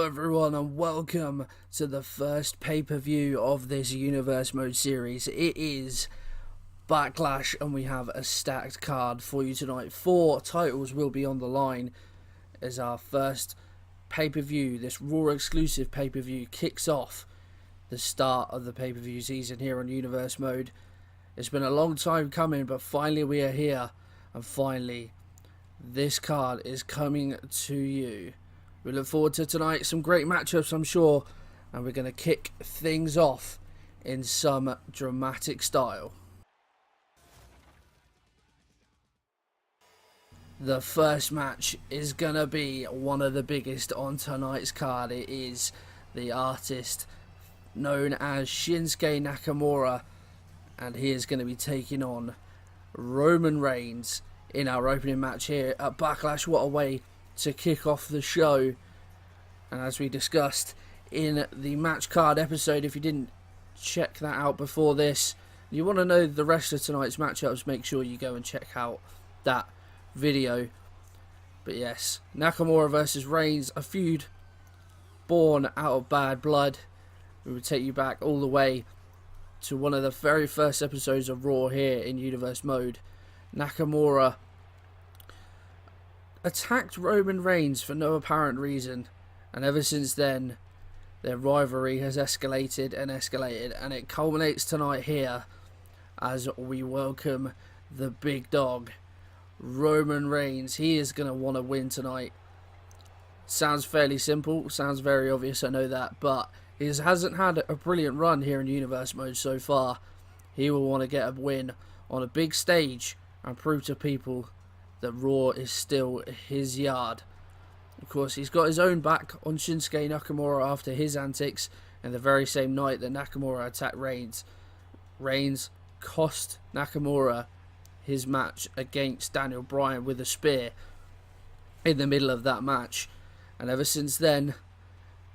everyone, and welcome to the first pay-per-view of this Universe Mode series. It is Backlash, and we have a stacked card for you tonight. 4 titles will be on the line as our first pay-per-view. This Raw exclusive pay-per-view kicks off the start of the pay-per-view season here on Universe Mode. It's been a long time coming, but finally we are here, and finally this card is coming to you. We look forward to tonight, some great matchups I'm sure, and we're going to kick things off in some dramatic style. The first match is going to be one of the biggest on tonight's card. It is the artist known as Shinsuke Nakamura, and he is going to be taking on Roman Reigns in our opening match here at Backlash. What a way to kick off the show. And as we discussed in the match card episode, if you didn't check that out before this, you want to know the rest of tonight's matchups, make sure you go and check out that video. But yes, Nakamura versus Reigns, a feud born out of bad blood. We will take you back all the way to one of the very first episodes of Raw here in Universe Mode. Nakamura attacked Roman Reigns for no apparent reason, and ever since then their rivalry has escalated, and it culminates tonight here as we welcome the big dog, Roman Reigns. He is going to want to win tonight. Sounds fairly simple, sounds very obvious, I know that, but he hasn't had a brilliant run here in Universe Mode so far. He will want to get a win on a big stage and prove to people that Raw is still his yard. Of course, he's got his own back on Shinsuke Nakamura after his antics, and the very same night that Nakamura attacked Reigns. Reigns cost Nakamura his match against Bryan with a spear in the middle of that match. And ever since then,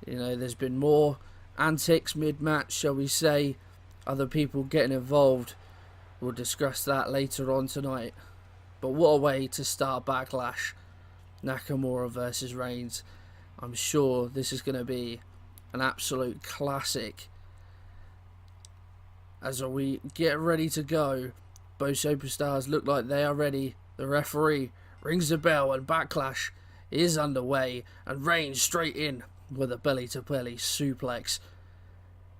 you know, there's been more antics mid-match, shall we say, other people getting involved. We'll discuss that later on tonight. But what a way to start Backlash. Nakamura versus Reigns. I'm sure this is going to be an absolute classic. As we get ready to go, both superstars look like they are ready. The referee rings the bell and Backlash is underway, and Reigns straight in with a belly-to-belly suplex.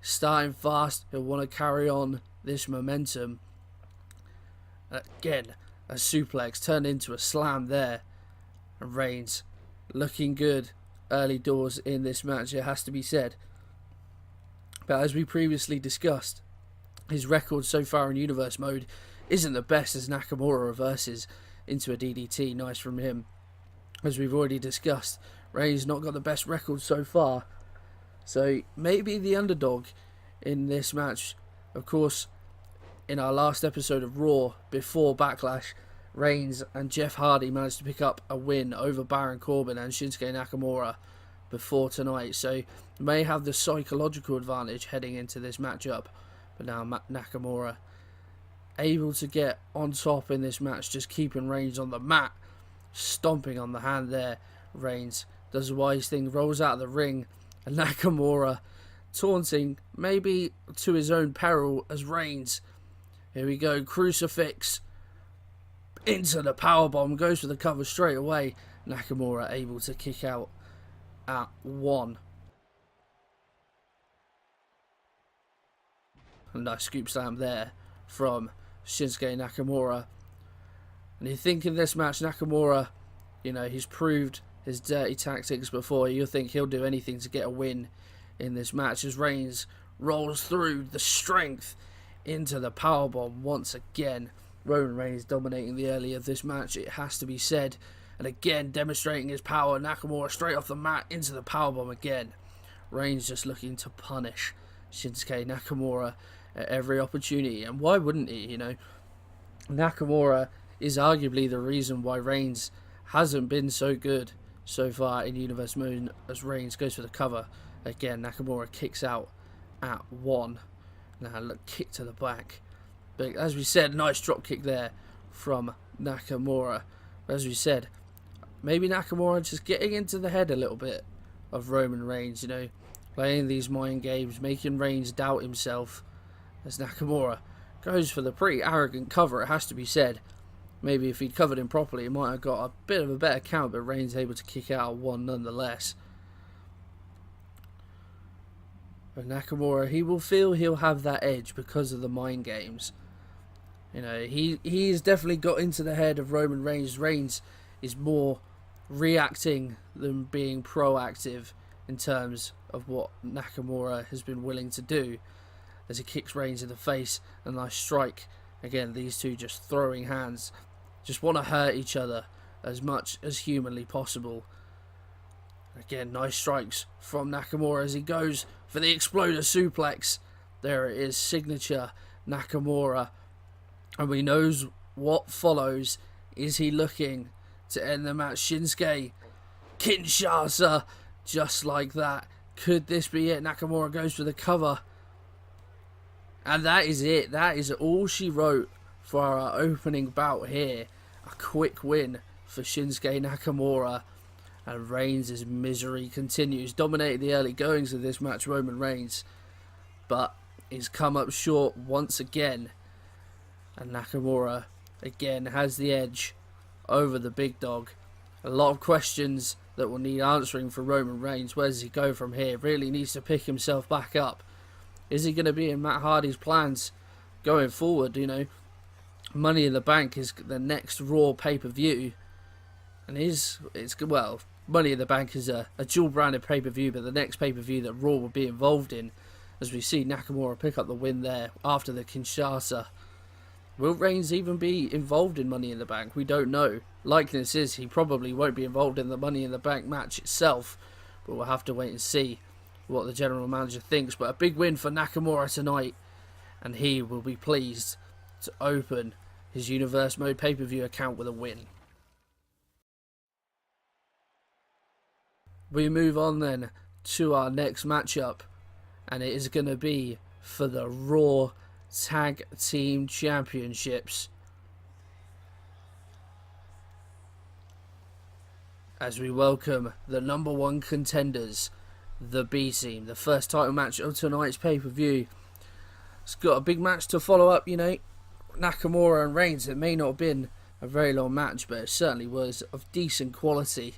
Starting fast, he'll want to carry on this momentum. Again, a suplex turned into a slam there. And Reigns looking good early doors in this match, it has to be said. But as we previously discussed, his record so far in Universe Mode isn't the best as Nakamura reverses into a DDT. Nice from him. As we've already discussed, Reigns not got the best record so far. So maybe the underdog in this match. Of course, in our last episode of Raw before Backlash, Reigns and Jeff Hardy managed to pick up a win over Baron Corbin and Shinsuke Nakamura before tonight. So may have the psychological advantage heading into this matchup. But now Nakamura able to get on top in this match, just keeping Reigns on the mat, stomping on the hand there. Reigns does a wise thing, rolls out of the ring, and Nakamura taunting, maybe to his own peril, as Reigns, here we go, crucifix into the powerbomb, goes for the cover straight away. Nakamura able to kick out at 1. A nice scoop slam there from Shinsuke Nakamura. And you think in this match, Nakamura, you know, he's proved his dirty tactics before. You'll think he'll do anything to get a win in this match as Reigns rolls through the strength into the powerbomb once again. Roman Reigns dominating the early of this match, it has to be said. And again, demonstrating his power. Nakamura straight off the mat into the powerbomb again. Reigns just looking to punish Shinsuke Nakamura at every opportunity. And why wouldn't he, you know? Nakamura is arguably the reason why Reigns hasn't been so good so far in Universe Mode, as Reigns goes for the cover. Again, Nakamura kicks out at 1. Now look, kick to the back. But as we said, nice drop kick there from Nakamura. But as we said, maybe Nakamura just getting into the head a little bit of Roman Reigns, playing these mind games, making Reigns doubt himself, as Nakamura goes for the pretty arrogant cover, it has to be said. Maybe if he'd covered him properly, he might have got a bit of a better count, but Reigns able to kick out one nonetheless. But Nakamura, he will feel he'll have that edge because of the mind games. He's definitely got into the head of Roman Reigns. Reigns is more reacting than being proactive in terms of what Nakamura has been willing to do, as he kicks Reigns in the face. A nice strike. Again, these two just throwing hands. Just want to hurt each other as much as humanly possible. Again, nice strikes from Nakamura as he goes for the exploder suplex. There it is, signature Nakamura. And we knows what follows. Is he looking to end the match? Shinsuke, Kinshasa, just like that. Could this be it? Nakamura goes for the cover. And that is it. That is all she wrote for our opening bout here. A quick win for Shinsuke Nakamura. And Reigns' misery continues. Dominated the early goings of this match, Roman Reigns. But he's come up short once again. And Nakamura, again, has the edge over the big dog. A lot of questions that will need answering for Roman Reigns. Where does he go from here? Really needs to pick himself back up. Is he going to be in Matt Hardy's plans going forward? Money in the Bank is the next Raw pay-per-view. And Money in the Bank is a dual-branded pay-per-view, but the next pay-per-view that Raw will be involved in, as we see Nakamura pick up the win there after the Kinshasa. Will Reigns even be involved in Money in the Bank? We don't know. Likeness is he probably won't be involved in the Money in the Bank match itself, but we'll have to wait and see what the general manager thinks. But a big win for Nakamura tonight, and he will be pleased to open his Universe Mode pay-per-view account with a win. We move on then to our next matchup, and it is going to be for the Raw Tag Team Championships. As we welcome the number one contenders, the B Team. The first title match of tonight's pay-per-view. It's got a big match to follow up, Nakamura and Reigns. It may not have been a very long match, but it certainly was of decent quality.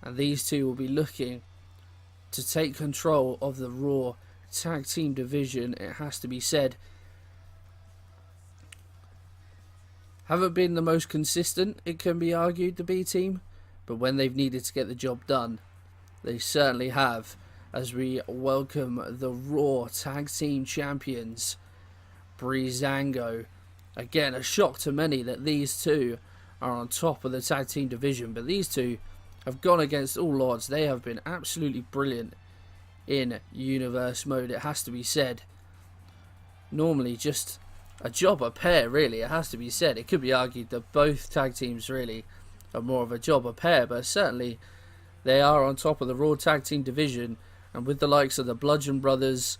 And these two will be looking to take control of the Raw Tag Team division, it has to be said. Haven't been the most consistent, it can be argued, the B Team, but when they've needed to get the job done, they certainly have. As we welcome the Raw Tag Team Champions, Breezango. Again, a shock to many that these two are on top of the Tag Team division, but these two have gone against all odds. They have been absolutely brilliant in Universe Mode, it has to be said. Normally just a jobber pair, really, it has to be said. It could be argued that both tag teams really are more of a jobber pair, but certainly they are on top of the Raw Tag Team division, and with the likes of the Bludgeon brothers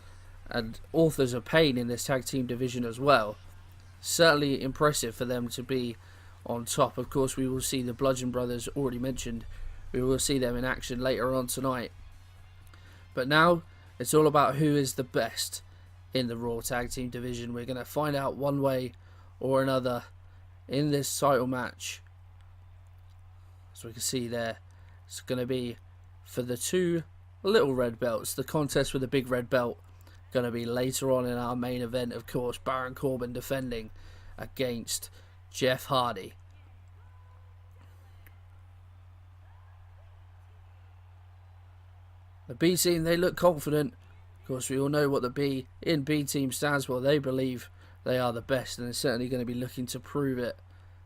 and Authors of Pain in this tag team division as well, certainly impressive for them to be on top. Of course, we will see the Bludgeon brothers already mentioned. We will see them in action later on tonight. But now, it's all about who is the best in the Raw Tag Team division. We're going to find out one way or another in this title match. As we can see there, it's going to be for the two little red belts. The contest with the big red belt going to be later on in our main event, of course. Baron Corbin defending against Jeff Hardy. The B Team, they look confident. Of course, we all know what the B in B Team stands for. They believe they are the best, and they're certainly going to be looking to prove it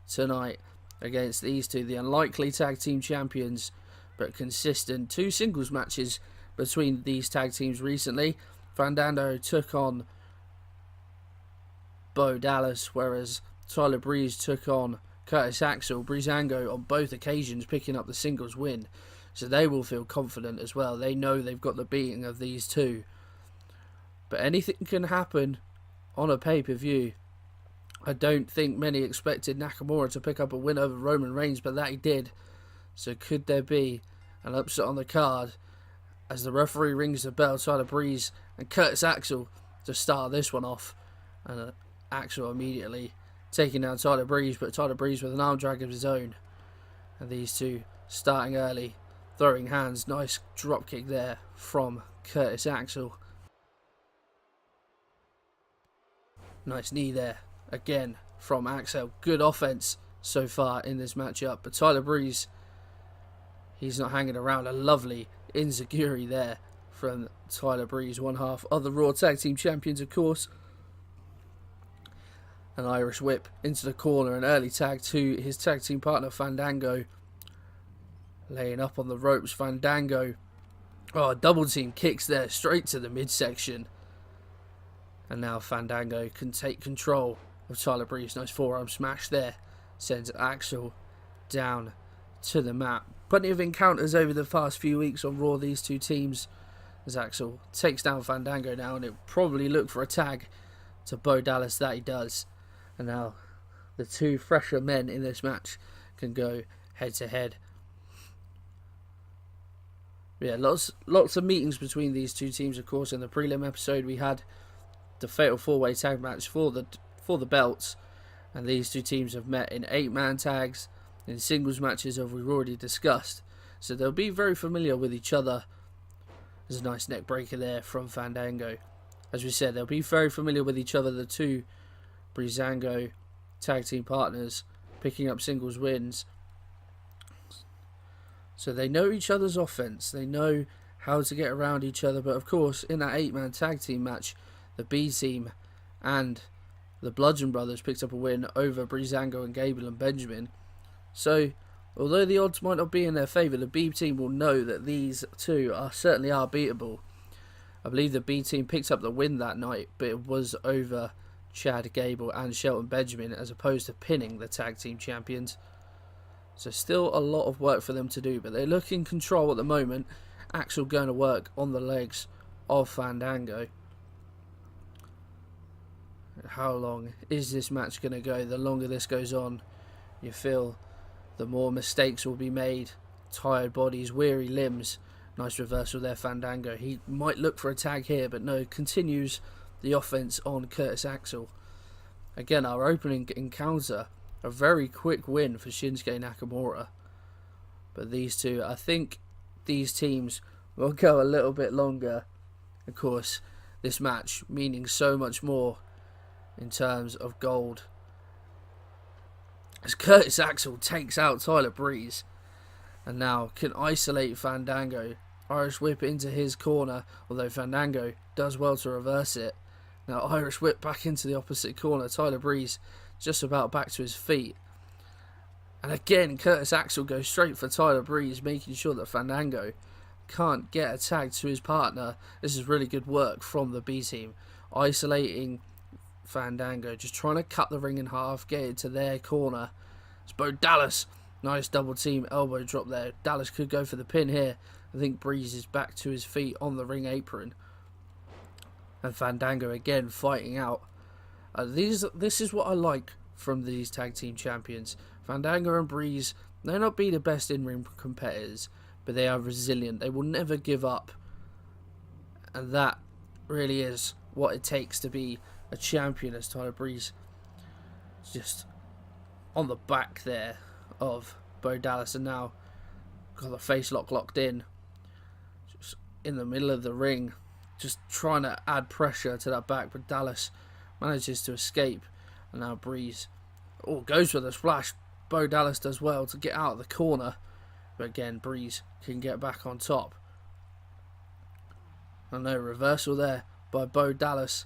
tonight against these two, the unlikely tag team champions, but consistent. Two singles matches between these tag teams recently. Fandango took on Bo Dallas, whereas Tyler Breeze took on Curtis Axel. Breezango on both occasions picking up the singles win. So they will feel confident as well. They know they've got the beating of these two. But anything can happen on a pay-per-view. I don't think many expected Nakamura to pick up a win over Roman Reigns, but that he did. So could there be an upset on the card? as the referee rings the bell, Tyler Breeze and Curtis Axel to start this one off. And Axel immediately taking down Tyler Breeze, but Tyler Breeze with an arm drag of his own. And these two starting early, throwing hands. Nice drop kick there from Curtis Axel. Nice knee there again from Axel. Good offense so far in this matchup, but Tyler Breeze, he's not hanging around. A lovely enziguri there from Tyler Breeze, one half of the Raw Tag Team Champions, of course. An Irish whip into the corner, an early tag to his tag team partner Fandango. Laying up on the ropes, Fandango. Oh, double team kicks there straight to the midsection. And now Fandango can take control of Tyler Breeze. Nice forearm smash there. Sends Axel down to the mat. Plenty of encounters over the past few weeks on Raw, these two teams. As Axel takes down Fandango now, and it'll probably look for a tag to Bo Dallas. That he does. And now the two fresher men in this match can go head to head. Yeah, lots of meetings between these two teams, of course. In the prelim episode, we had the Fatal 4-Way tag match for the belts. And these two teams have met in 8-man tags, in singles matches, as we've already discussed. So they'll be very familiar with each other. There's a nice neck breaker there from Fandango. As we said, they'll be very familiar with each other, the two Breezango tag team partners, picking up singles wins. So they know each other's offense. They know how to get around each other. But of course, in that 8-man tag team match, the B team and the Bludgeon brothers picked up a win over Breezango and Gable and Benjamin. So, although the odds might not be in their favour, the B team will know that these two certainly are beatable. I believe the B team picked up the win that night, but it was over Chad Gable and Shelton Benjamin, as opposed to pinning the tag team champions. So still a lot of work for them to do, but they look in control at the moment. Axel going to work on the legs of Fandango. How long is this match going to go? The longer this goes on, you feel the more mistakes will be made. Tired bodies, weary limbs. Nice reversal there, Fandango. He might look for a tag here, but no, continues the offense on Curtis Axel. Again, our opening encounter, a very quick win for Shinsuke Nakamura. But these two, I think these teams will go a little bit longer. Of course, this match meaning so much more in terms of gold. As Curtis Axel takes out Tyler Breeze and now can isolate Fandango. Irish whip into his corner, although Fandango does well to reverse it. Now Irish whip back into the opposite corner. Tyler Breeze just about back to his feet. And again, Curtis Axel goes straight for Tyler Breeze, making sure that Fandango can't get a tag to his partner. This is really good work from the B team. Isolating Fandango, just trying to cut the ring in half, get it to their corner. It's Bo Dallas. Nice double team elbow drop there. Dallas could go for the pin here. I think Breeze is back to his feet on the ring apron. And Fandango again fighting out. This is what I like from these tag team champions. Fandango and Breeze may not be the best in-ring competitors, but they are resilient. They will never give up. And that really is what it takes to be a champion, as Tyler Breeze just on the back there of Bo Dallas, and now got the face lock locked in, just in the middle of the ring, just trying to add pressure to that back, but Dallas manages to escape, and now Breeze goes for the splash. Bo Dallas does well to get out of the corner, but again Breeze can get back on top. And no reversal there by Bo Dallas.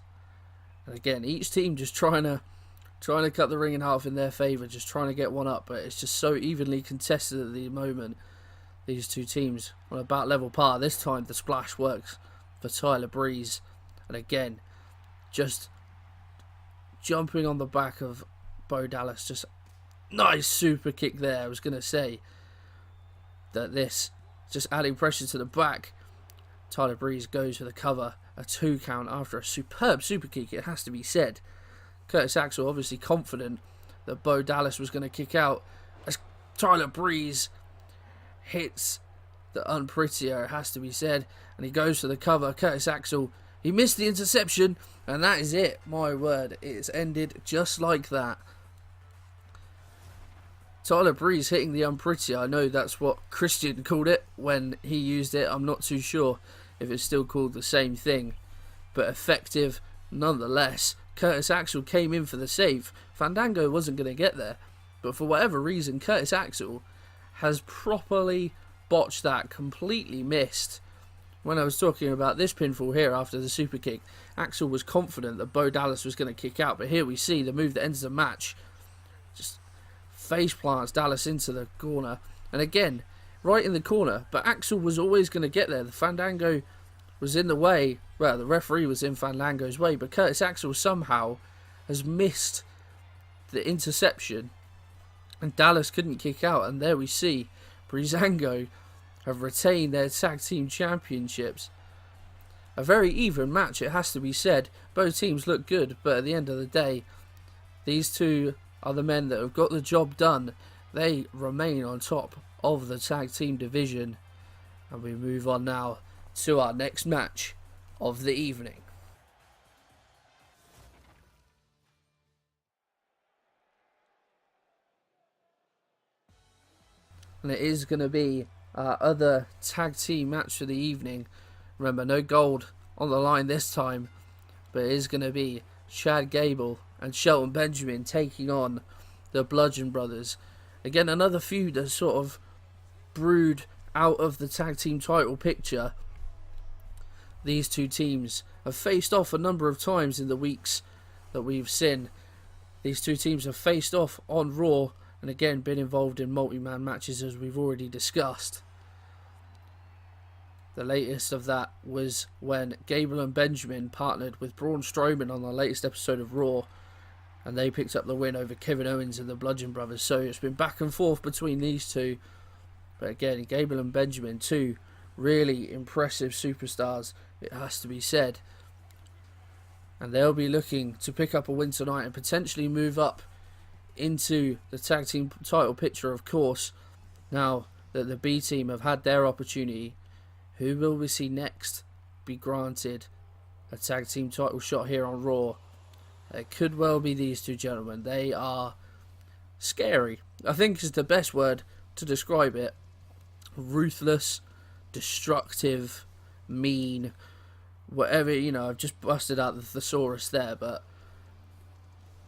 And again, each team just trying to cut the ring in half in their favour, just trying to get one up, but it's just so evenly contested at the moment. These two teams on about level par. This time the splash works for Tyler Breeze, and again, just jumping on the back of Bo Dallas. Just nice super kick there. I was going to say that this just adding pressure to the back. Tyler Breeze goes for the cover, a 2 count after a superb super kick, it has to be said. Curtis Axel obviously confident that Bo Dallas was going to kick out, as Tyler Breeze hits the unprettier, it has to be said. And he goes for the cover. Curtis Axel, he missed the interception, and that is it. My word, it's ended just like that. Tyler Breeze hitting the unprettier. I know that's what Christian called it when he used it. I'm not too sure if it's still called the same thing, but effective nonetheless. Curtis Axel came in for the save. Fandango wasn't going to get there, but for whatever reason, Curtis Axel has properly botched that, completely missed. When I was talking about this pinfall here after the super kick, Axel was confident that Bo Dallas was going to kick out, but here we see the move that ends the match. Just face plants Dallas into the corner, and again, right in the corner, but Axel was always going to get there. The Fandango was in the way, well, the referee was in Fandango's way, but Curtis Axel somehow has missed the interception, and Dallas couldn't kick out, and there we see Breezango have retained their tag team championships. A very even match, it has to be said. Both teams look good, but at the end of the day, these two are the men that have got the job done. They remain on top of the tag team division. And we move on now to our next match of the evening. And it is going to be our other tag team match for the evening. Remember, no gold on the line this time, but it is going to be Chad Gable and Shelton Benjamin taking on the Bludgeon brothers. Again, another feud that's sort of brewed out of the tag team title picture. These two teams have faced off a number of times in the weeks that we've seen. These two teams have faced off on Raw and again been involved in multi-man matches, as we've already discussed. The latest of that was when Gable and Benjamin partnered with Braun Strowman on the latest episode of Raw, and they picked up the win over Kevin Owens and the Bludgeon brothers. So it's been back and forth between these two, but again, Gable and Benjamin, two really impressive superstars, it has to be said, and they'll be looking to pick up a win tonight and potentially move up into the tag team title picture, of course. Now that the B team have had their opportunity, who will we see next be granted a tag team title shot here on Raw? It could well be these two gentlemen. They are scary, I think is the best word to describe it. Ruthless, destructive, mean, whatever, I've just busted out the thesaurus there, but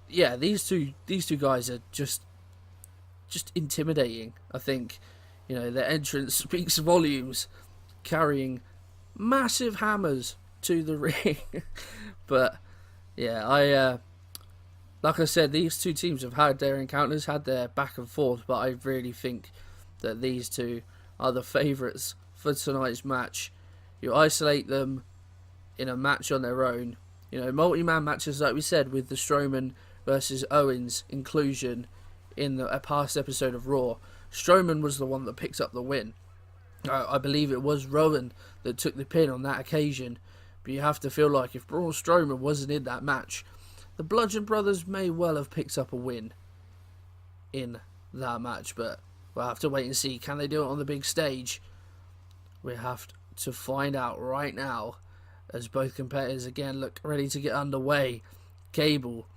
yeah, these two guys are just intimidating. I think, their entrance speaks volumes, carrying massive hammers to the ring. But yeah, like I said, these two teams have had their encounters, had their back and forth, but I really think that these two are the favourites for tonight's match. You isolate them in a match on their own, multi-man matches, like we said, with the Strowman versus Owens inclusion in a past episode of Raw. Strowman was the one that picked up the win. I believe it was Rowan that took the pin on that occasion, but you have to feel like if Braun Strowman wasn't in that match, the Bludgeon brothers may well have picked up a win in that match, but we'll have to wait and see. Can they do it on the big stage? We have to find out right now, as both competitors again look ready to get underway. Gable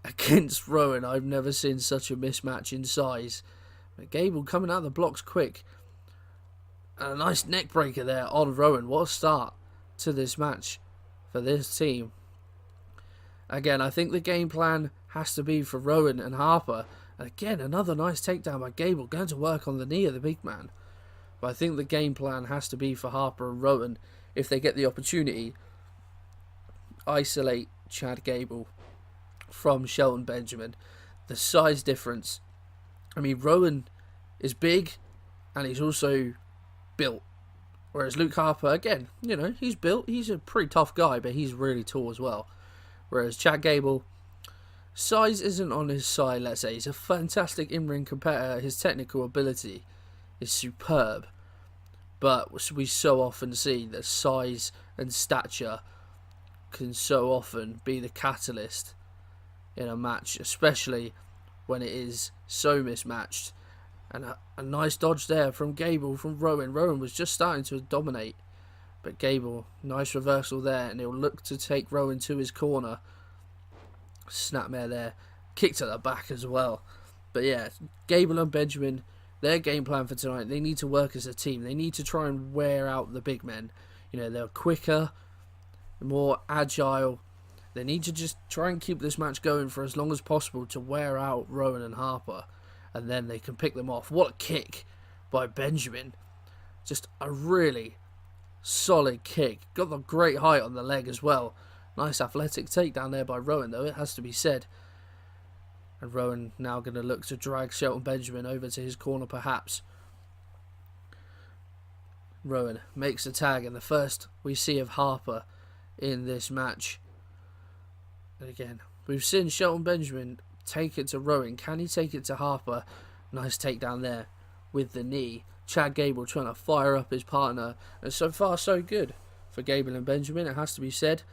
against Rowan. I've never seen such a mismatch in size. But Gable coming out of the blocks quick. And a nice neck breaker there on Rowan. What a start to this match for this team. Again, I think the game plan has to be for Rowan and Harper. And again, another nice takedown by Gable, going to work on the knee of the big man. But I think the game plan has to be for Harper and Rowan, if they get the opportunity, isolate Chad Gable from Shelton Benjamin. The size difference. I mean, Rowan is big and he's also built. Whereas Luke Harper, again, he's built. He's a pretty tough guy, but he's really tall as well. Whereas Chad Gable, size isn't on his side, let's say. He's a fantastic in-ring competitor. His technical ability is superb. But we so often see that size and stature can so often be the catalyst in a match, especially when it is so mismatched. And a nice dodge there from Gable, from Rowan. Rowan was just starting to dominate. But Gable, nice reversal there. And he'll look to take Rowan to his corner. Snapmare there. Kick to the back as well. But yeah, Gable and Benjamin, their game plan for tonight, they need to work as a team. They need to try and wear out the big men. You know, they're quicker, more agile. They need to just try and keep this match going for as long as possible to wear out Rowan and Harper. And then they can pick them off. What a kick by Benjamin. Just a really solid kick. Got the great height on the leg as well. Nice athletic takedown there by Rowan, though, it has to be said. And Rowan now going to look to drag Shelton Benjamin over to his corner, perhaps. Rowan makes the tag, and the first we see of Harper in this match. And again, we've seen Shelton Benjamin take it to Rowan. Can he take it to Harper? Nice takedown there with the knee. Chad Gable trying to fire up his partner. And so far, so good for Gable and Benjamin, it has to be said.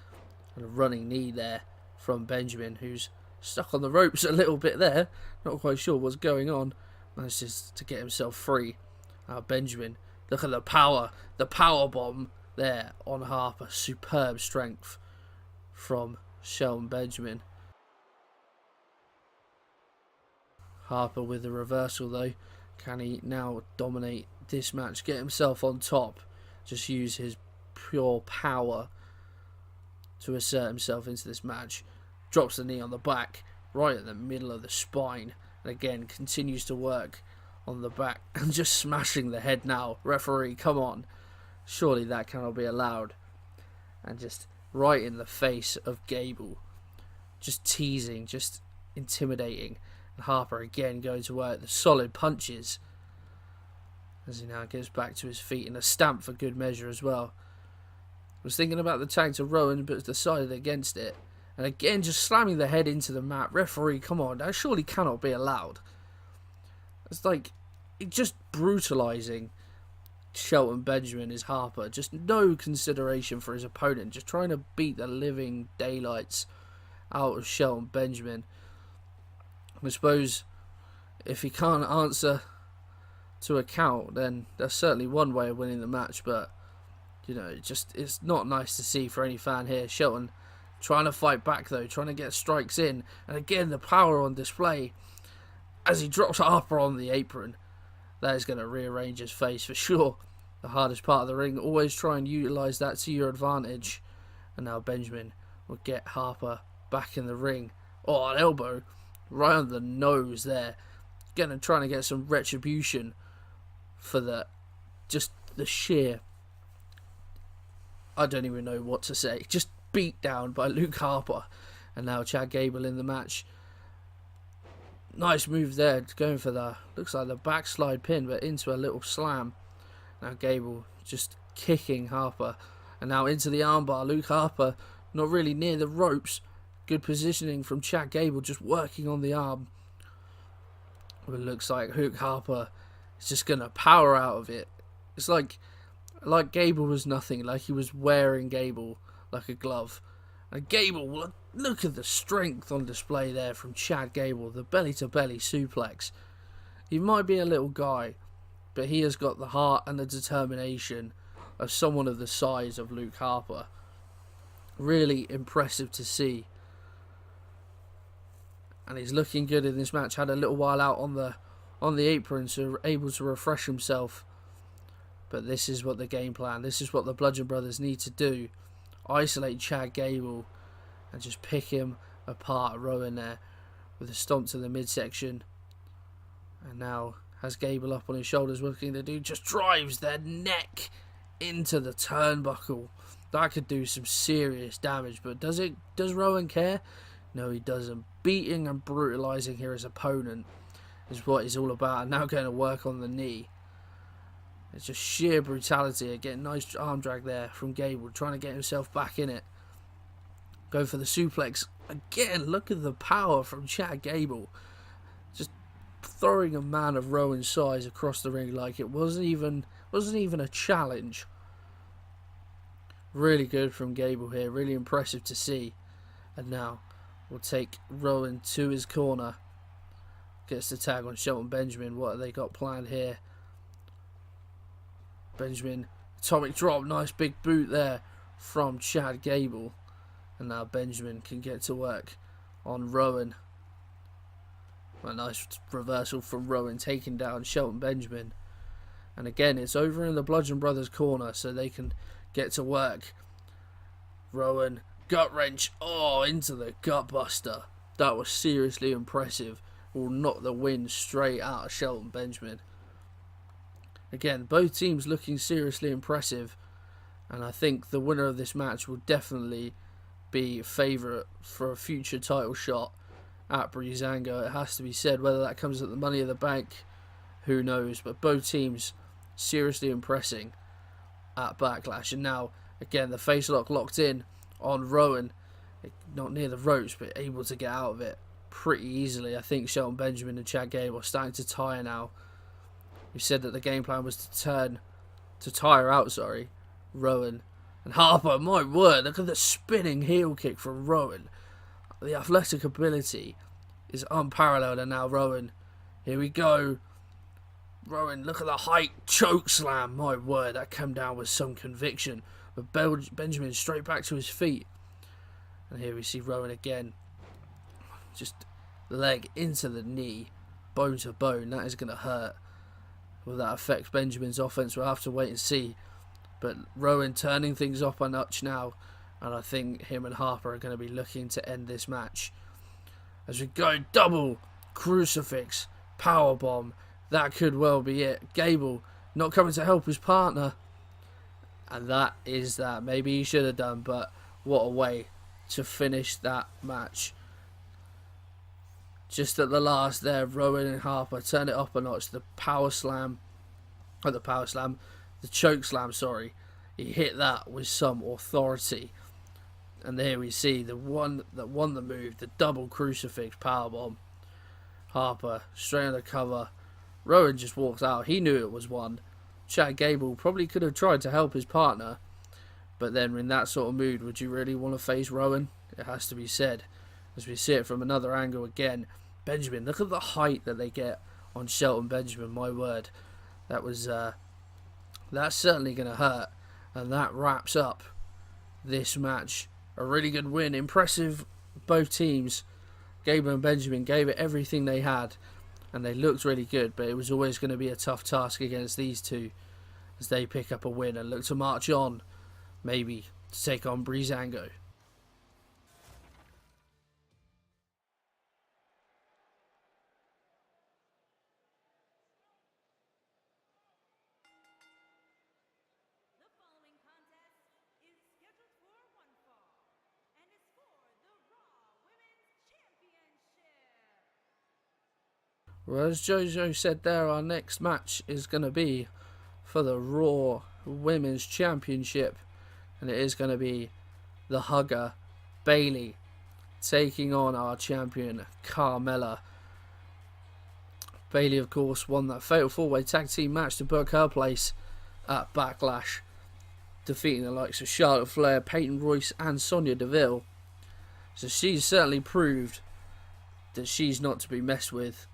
And a running knee there from Benjamin, who's stuck on the ropes a little bit there. Not quite sure what's going on. Manages to get himself free. Benjamin, look at the power. The power bomb there on Harper. Superb strength from Shelton Benjamin. Harper with the reversal though. Can he now dominate this match? Get himself on top. Just use his pure power to assert himself into this match. Drops the knee on the back, right at the middle of the spine. And again, continues to work on the back. And just smashing the head now. Referee, come on. Surely that cannot be allowed. And just right in the face of Gable. Just teasing, just intimidating. And Harper again going to work the solid punches. As he now gets back to his feet. And a stamp for good measure as well. Was thinking about the tag to Rowan, but decided against it. And again, just slamming the head into the mat. Referee, come on. That surely cannot be allowed. It's like, just brutalising Shelton Benjamin is Harper. Just no consideration for his opponent. Just trying to beat the living daylights out of Shelton Benjamin. I suppose if he can't answer to a count, then that's certainly one way of winning the match. But, you know, it's not nice to see for any fan here. Shelton trying to fight back though, trying to get strikes in. And again, the power on display as he drops Harper on the apron. That is going to rearrange his face for sure. The hardest part of the ring. Always try and utilise that to your advantage. And now Benjamin will get Harper back in the ring. Oh, an elbow right on the nose there. Again, trying to get some retribution for the sheer, I don't even know what to say, just beat down by Luke Harper. And now Chad Gable in the match. Nice move there, going for the, looks like the backslide pin, but into a little slam. Now Gable just kicking Harper. And now into the armbar. Luke Harper not really near the ropes. Good positioning from Chad Gable, just working on the arm. It looks like Luke Harper is just going to power out of it. It's like Gable was nothing, like he was wearing Gable like a glove. And Gable, look at the strength on display there from Chad Gable, the belly-to-belly suplex. He might be a little guy, but he has got the heart and the determination of someone of the size of Luke Harper. Really impressive to see. And he's looking good in this match. Had a little while out on the apron, so able to refresh himself. But this is what the game plan, this is what the Bludgeon Brothers need to do. Isolate Chad Gable and just pick him apart. Rowan there with a stomp to the midsection. And now has Gable up on his shoulders, looking to do, just drives their neck into the turnbuckle. That could do some serious damage, but does Rowan care? No, he doesn't. Beating and brutalising here his opponent is what he's all about. And now going to work on the knee. It's just sheer brutality. Again, nice arm drag there from Gable, trying to get himself back in it. Go for the suplex. Again, look at the power from Chad Gable. Just throwing a man of Rowan's size across the ring like it wasn't even a challenge. Really good from Gable here. Really impressive to see. And now we'll take Rowan to his corner. gets the tag on Shelton Benjamin. What have they got planned here? Benjamin, atomic drop, nice big boot there from Chad Gable. And now Benjamin can get to work on Rowan. A nice reversal from Rowan, taking down Shelton Benjamin. And again, it's over in the Bludgeon Brothers corner, so they can get to work. Rowan, gut wrench, into the gut buster. That was seriously impressive. Will knock the wind straight out of Shelton Benjamin. Again, both teams looking seriously impressive, and I think the winner of this match will definitely be favourite for a future title shot at Breezango. It has to be said. Whether that comes at the Money in the Bank, who knows, but both teams seriously impressing at Backlash. And now again, the face lock locked in on Rowan, not near the ropes but able to get out of it pretty easily. I think Shelton Benjamin and Chad Gable are starting to tire now. We said that the game plan was to tire out Rowan. And Harper, my word, look at the spinning heel kick from Rowan. The athletic ability is unparalleled. And now Rowan, here we go. Rowan, look at the height, choke slam. My word, that came down with some conviction. But Benjamin straight back to his feet. And here we see Rowan again. Just leg into the knee, bone to bone. That is going to hurt. Will that affect Benjamin's offense? We'll have to wait and see. But Rowan turning things up a notch now. And I think him and Harper are going to be looking to end this match. As we go, double crucifix, powerbomb. That could well be it. Gable not coming to help his partner. And that is that. Maybe he should have done, but what a way to finish that match. Just at the last there, Rowan and Harper turn it up a notch. The choke slam, he hit that with some authority. And there we see the one that won the move, the double crucifix powerbomb. Harper straight on the cover. Rowan just walked out. He knew it was one. Chad Gable probably could have tried to help his partner, but then in that sort of mood, would you really want to face Rowan? It has to be said. As we see it from another angle again, Benjamin, look at the height that they get on Shelton Benjamin. My word, that was that's certainly going to hurt. And that wraps up this match. A really good win, impressive. Both teams, Gable and Benjamin, gave it everything they had, and they looked really good. But it was always going to be a tough task against these two, as they pick up a win and look to march on, maybe to take on Breezango. Well, as Jojo said there, our next match is going to be for the Raw Women's Championship. And it is going to be the Hugger, Bayley, taking on our champion, Carmella. Bayley, of course, won that Fatal 4-Way Tag Team match to book her place at Backlash, defeating the likes of Charlotte Flair, Peyton Royce and Sonya Deville. So she's certainly proved that she's not to be messed with.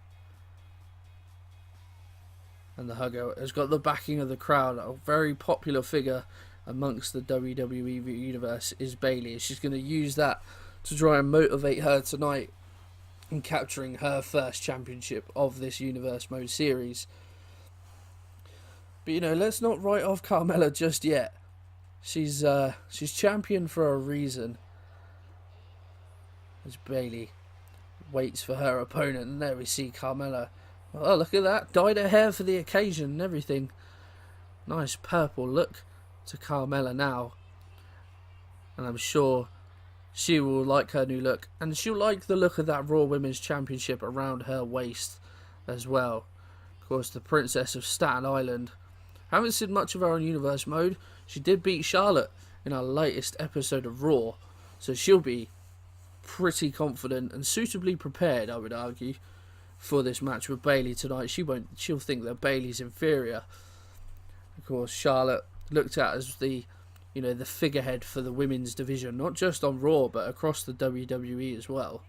And the Hugger has got the backing of the crowd. A very popular figure amongst the WWE universe is Bayley. She's going to use that to try and motivate her tonight in capturing her first championship of this Universe Mode series. But let's not write off Carmella just yet. She's champion for a reason. As Bayley waits for her opponent, and there we see Carmella. Oh, look at that. Dyed her hair for the occasion and everything. Nice purple look to Carmella now. And I'm sure she will like her new look. And she'll like the look of that Raw Women's Championship around her waist as well. Of course, the Princess of Staten Island. Haven't seen much of her on Universe Mode. She did beat Charlotte in our latest episode of Raw. So she'll be pretty confident and suitably prepared, I would argue, for this match with Bayley tonight. She'll think that Bayley's inferior. Of course, Charlotte looked at as the figurehead for the women's division, not just on Raw but across the WWE as well.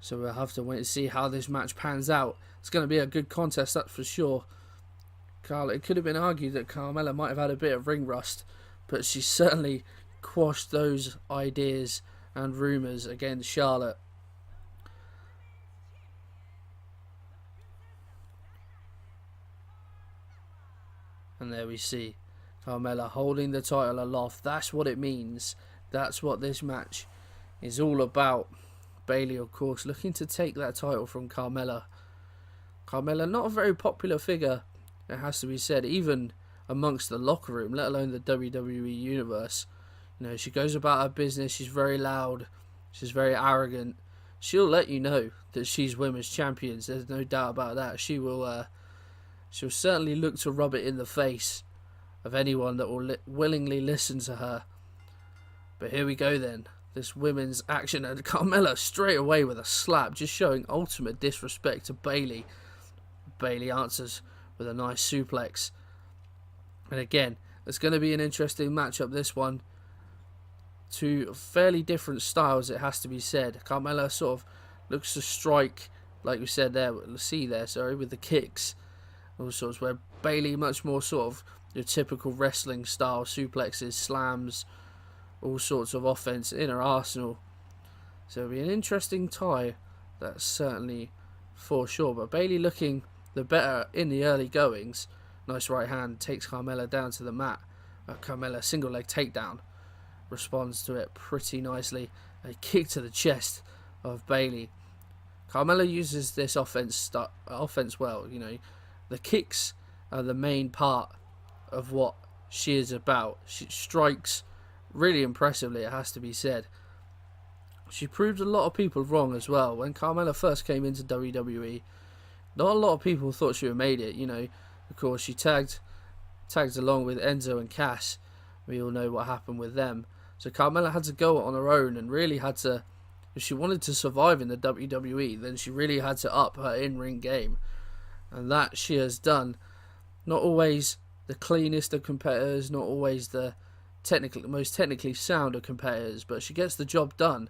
So we'll have to wait and see how this match pans out. It's going to be a good contest, that's for sure. It could have been argued that Carmella might have had a bit of ring rust, but she certainly quashed those ideas and rumours against Charlotte. And there we see Carmella holding the title aloft. That's what it means. That's what this match is all about. Bayley, of course, looking to take that title from Carmella. Carmella, not a very popular figure, it has to be said, even amongst the locker room, let alone the WWE universe. You know, she goes about her business, she's very loud, she's very arrogant. She'll let you know that she's women's champions, there's no doubt about that. She'll certainly look to rub it in the face of anyone that will willingly listen to her. But here we go then. This women's action, and Carmella straight away with a slap, just showing ultimate disrespect to Bayley. Bayley answers with a nice suplex. And again, it's going to be an interesting matchup, this one. Two fairly different styles, it has to be said. Carmella sort of looks to strike, like we said there, with the kicks. All sorts, where Bayley much more sort of your typical wrestling style, suplexes, slams, all sorts of offense in her arsenal. So it'll be an interesting tie, that's certainly for sure. But Bayley looking the better in the early goings. Nice right hand, takes Carmella down to the mat. Carmella single leg takedown, responds to it pretty nicely. A kick to the chest of Bayley. Carmella uses this offense well. You know, the kicks are the main part of what she is about. She strikes really impressively, it has to be said. She proved a lot of people wrong as well. When Carmella first came into WWE, not a lot of people thought she would have made it. You know, of course, she tagged along with Enzo and Cass. We all know what happened with them. So Carmella had to go on her own and really had to, if she wanted to survive in the WWE, then she really had to up her in-ring game. And that she has done. Not always the cleanest of competitors, not always the most technically sound of competitors, but she gets the job done.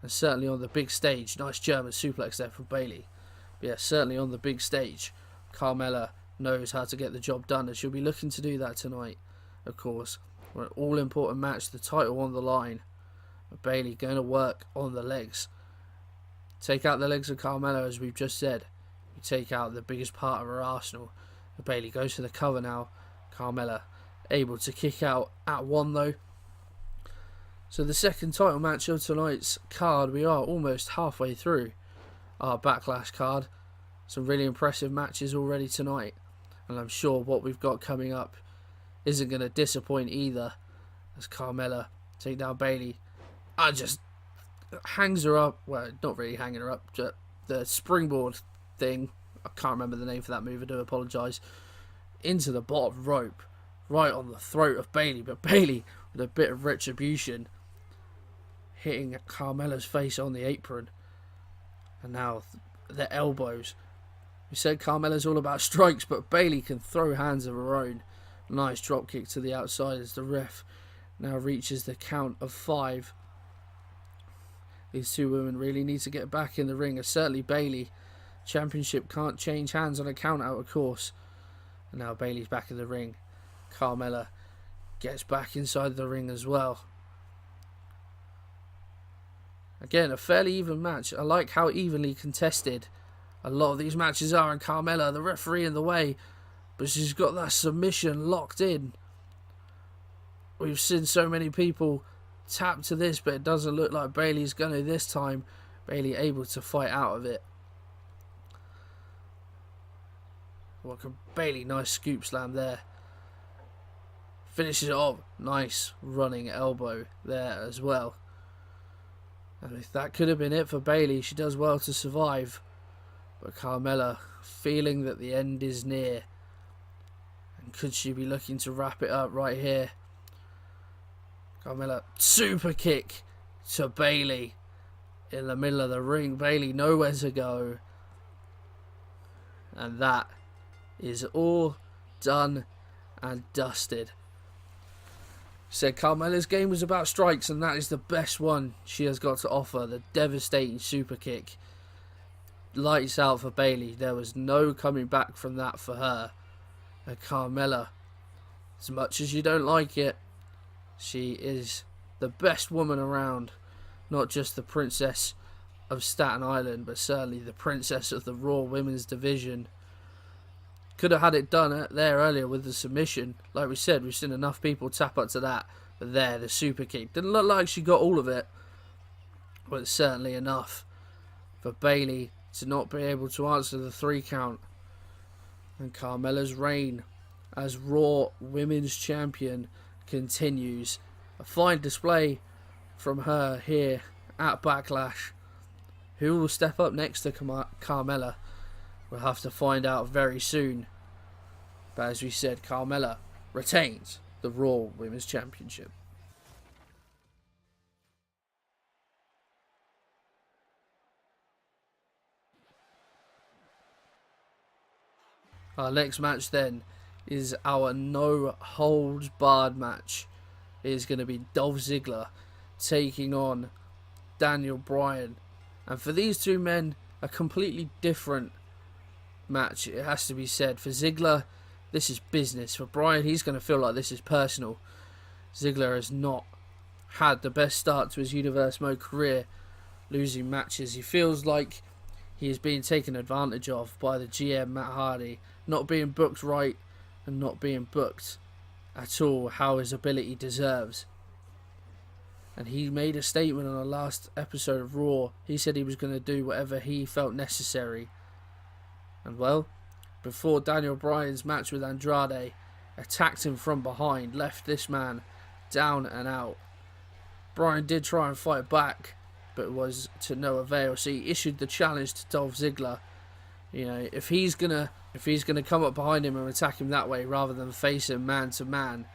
And certainly on the big stage, nice German suplex there from Bayley. But yeah, certainly on the big stage, Carmella knows how to get the job done, and she'll be looking to do that tonight, of course. We're an all-important match, the title on the line. But Bayley going to work on the legs. Take out the legs of Carmella, as we've just said. You take out the biggest part of her arsenal. But Bayley goes for the cover now. Carmella able to kick out at one though. So the second title match of tonight's card, we are almost halfway through our Backlash card. Some really impressive matches already tonight, and I'm sure what we've got coming up isn't going to disappoint either, as Carmella take down Bayley. Just hangs her up, well, not really hanging her up, just the springboard thing, I can't remember the name for that move, I do apologise, into the bottom rope, right on the throat of Bayley. But Bayley, with a bit of retribution, hitting Carmella's face on the apron. And now the elbows. We said Carmella's all about strikes, but Bayley can throw hands of her own. Nice drop kick to the outside as the ref now reaches the count of 5. These two women really need to get back in the ring, as certainly Bayley. Championship can't change hands on a count out, of course. And now Bayley's back in the ring. Carmella gets back inside the ring as well. Again, a fairly even match. I like how evenly contested a lot of these matches are, and Carmella, the referee, in the way, but she's got that submission locked in. We've seen so many people tap to this, but it doesn't look like Bayley's going to this time. Bayley able to fight out of it. Welcome Bayley, nice scoop slam there. Finishes it off. Nice running elbow there as well. And if that could have been it for Bayley, she does well to survive. But Carmella feeling that the end is near. And could she be looking to wrap it up right here? Carmella, super kick to Bayley in the middle of the ring. Bayley nowhere to go. And that is all done and dusted. Said Carmella's game was about strikes, and that is the best one she has got to offer. The devastating super kick. Lights out for Bayley. There was no coming back from that for her. And Carmella, as much as you don't like it, she is the best woman around. Not just the princess of Staten Island, but certainly the princess of the Raw Women's Division. Could have had it done there earlier with the submission. Like we said, we've seen enough people tap up to that. But there, the super kick. Didn't look like she got all of it. But it's certainly enough for Bayley to not be able to answer the 3 count. And Carmella's reign as Raw Women's Champion continues. A fine display from her here at Backlash. Who will step up next to Carmella? We'll have to find out very soon. But as we said, Carmella retains the Raw Women's Championship. Our next match then is our no holds barred match. It is going to be Dolph Ziggler taking on Daniel Bryan. And for these two men, a completely different match, it has to be said. For Ziggler, this is business. For Bryan, he's going to feel like this is personal. Ziggler has not had the best start to his Universe Mode career, losing matches. He feels like he is being taken advantage of by the GM, Matt Hardy, not being booked right and not being booked at all how his ability deserves. And he made a statement on the last episode of Raw. He said he was going to do whatever he felt necessary. And well, before Daniel Bryan's match with Andrade, attacked him from behind, left this man down and out. Bryan did try and fight back, but was to no avail. So he issued the challenge to Dolph Ziggler. You know, if he's gonna come up behind him and attack him that way rather than face him man to man,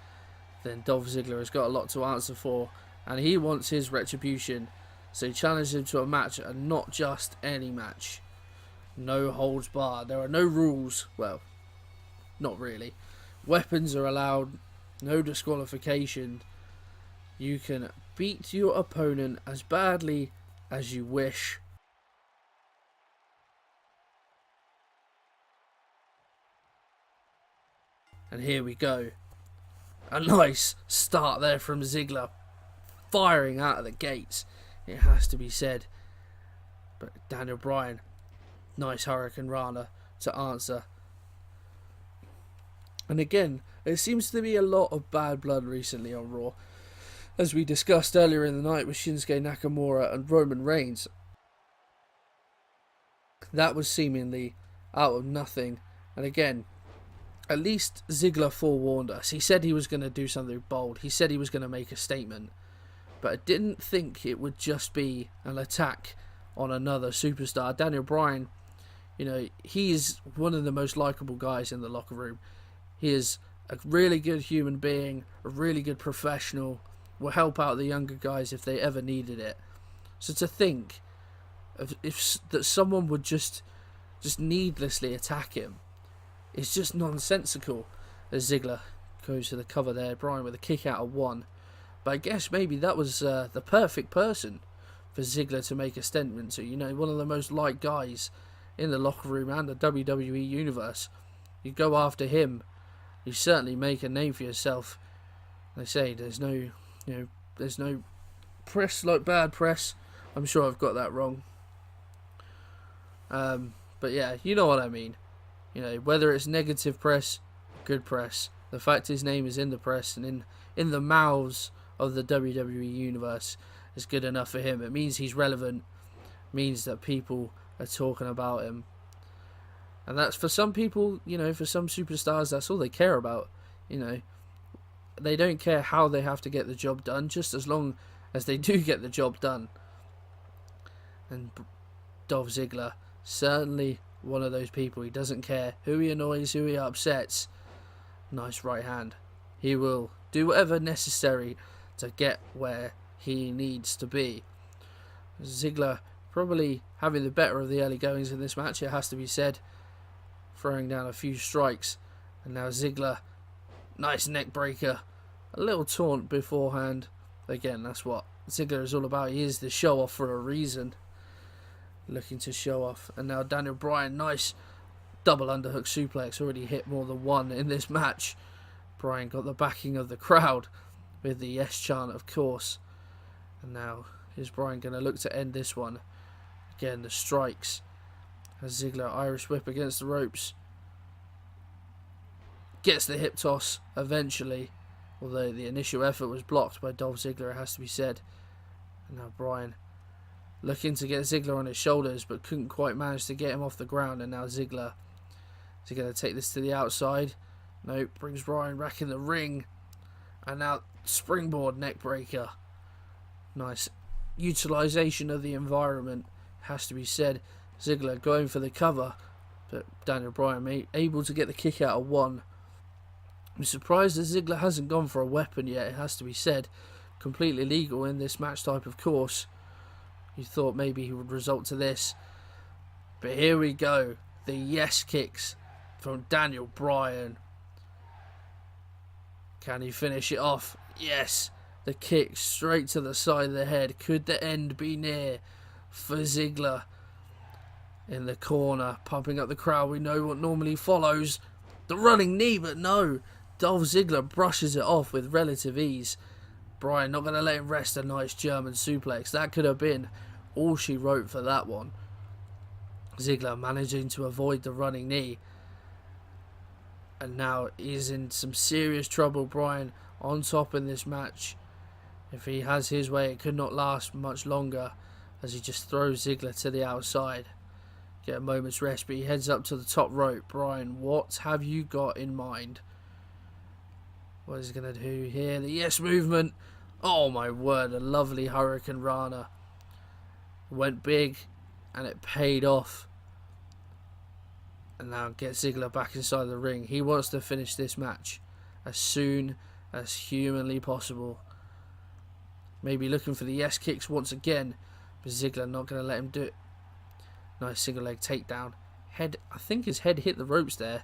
then Dolph Ziggler has got a lot to answer for, and he wants his retribution. So he challenged him to a match, and not just any match. No holds barred. There are no rules. Well, not really. Weapons are allowed. No disqualification. You can beat your opponent as badly as you wish. And here we go. A nice start there from Ziggler. Firing out of the gates, it has to be said. But Daniel Bryan, nice Hurricane Rana to answer. And again, there seems to be a lot of bad blood recently on Raw. As we discussed earlier in the night with Shinsuke Nakamura and Roman Reigns. That was seemingly out of nothing. And again, at least Ziggler forewarned us. He said he was going to do something bold. He said he was going to make a statement. But I didn't think it would just be an attack on another superstar. Daniel Bryan, you know, he is one of the most likable guys in the locker room. He is a really good human being, a really good professional, will help out the younger guys if they ever needed it. So to think if that someone would just needlessly attack him, it's just nonsensical. As Ziggler goes to the cover there, Bryan with a kick out of 1. But I guess maybe that was the perfect person for Ziggler to make a statement to. You know, one of the most liked guys in the locker room and the WWE universe. You go after him, you certainly make a name for yourself. They say there's no press like bad press. I'm sure I've got that wrong. But yeah, you know what I mean. You know, whether it's negative press, good press, the fact his name is in the press and in the mouths of the WWE universe is good enough for him. It means he's relevant, means that people are talking about him. And that's for some people, you know, for some superstars, that's all they care about. You know, they don't care how they have to get the job done, just as long as they do get the job done. And Dolph Ziggler, certainly one of those people. He doesn't care who he annoys, who he upsets. Nice right hand. He will do whatever necessary to get where he needs to be. Ziggler probably having the better of the early goings in this match, it has to be said. Throwing down a few strikes. And now Ziggler, nice neck breaker A little taunt beforehand. Again, that's what Ziggler is all about. He is the show off for a reason. Looking to show off. And now Daniel Bryan, nice double underhook suplex. Already hit more than one in this match. Bryan got the backing of the crowd with the yes chant, of course. And now is Bryan going to look to end this one. Again, the strikes. As Ziggler Irish whip against the ropes. Gets the hip toss eventually. Although the initial effort was blocked by Dolph Ziggler, it has to be said. And now Bryan looking to get Ziggler on his shoulders, but couldn't quite manage to get him off the ground. And now Ziggler is he going to take this to the outside? Nope, brings Bryan back in the ring. And now springboard neckbreaker. Nice utilization of the environment, has to be said. Ziggler going for the cover, but Daniel Bryan able to get the kick out of one. I'm surprised that Ziggler hasn't gone for a weapon yet, it has to be said. Completely legal in this match type, of course. You thought maybe he would result to this. But here we go. The yes kicks from Daniel Bryan. Can he finish it off? Yes. The kick straight to the side of the head. Could the end be near for Ziggler? In the corner, pumping up the crowd. We know what normally follows. The running knee, but no. Dolph Ziggler brushes it off with relative ease. Bryan not going to let him rest. A nice German suplex. That could have been all she wrote for that one. Ziggler managing to avoid the running knee. And now he's in some serious trouble. Bryan on top in this match. If he has his way, it could not last much longer, as he just throws Ziggler to the outside. Get a moment's rest, but he heads up to the top rope. Bryan, what have you got in mind? What is he going to do here? The yes movement. Oh my word, a lovely Hurricane Rana. Went big, and it paid off. And now gets Ziggler back inside the ring. He wants to finish this match as soon as humanly possible. Maybe looking for the yes kicks once again, but Ziggler not going to let him do it. Nice single leg takedown. Head, I think his head hit the ropes there.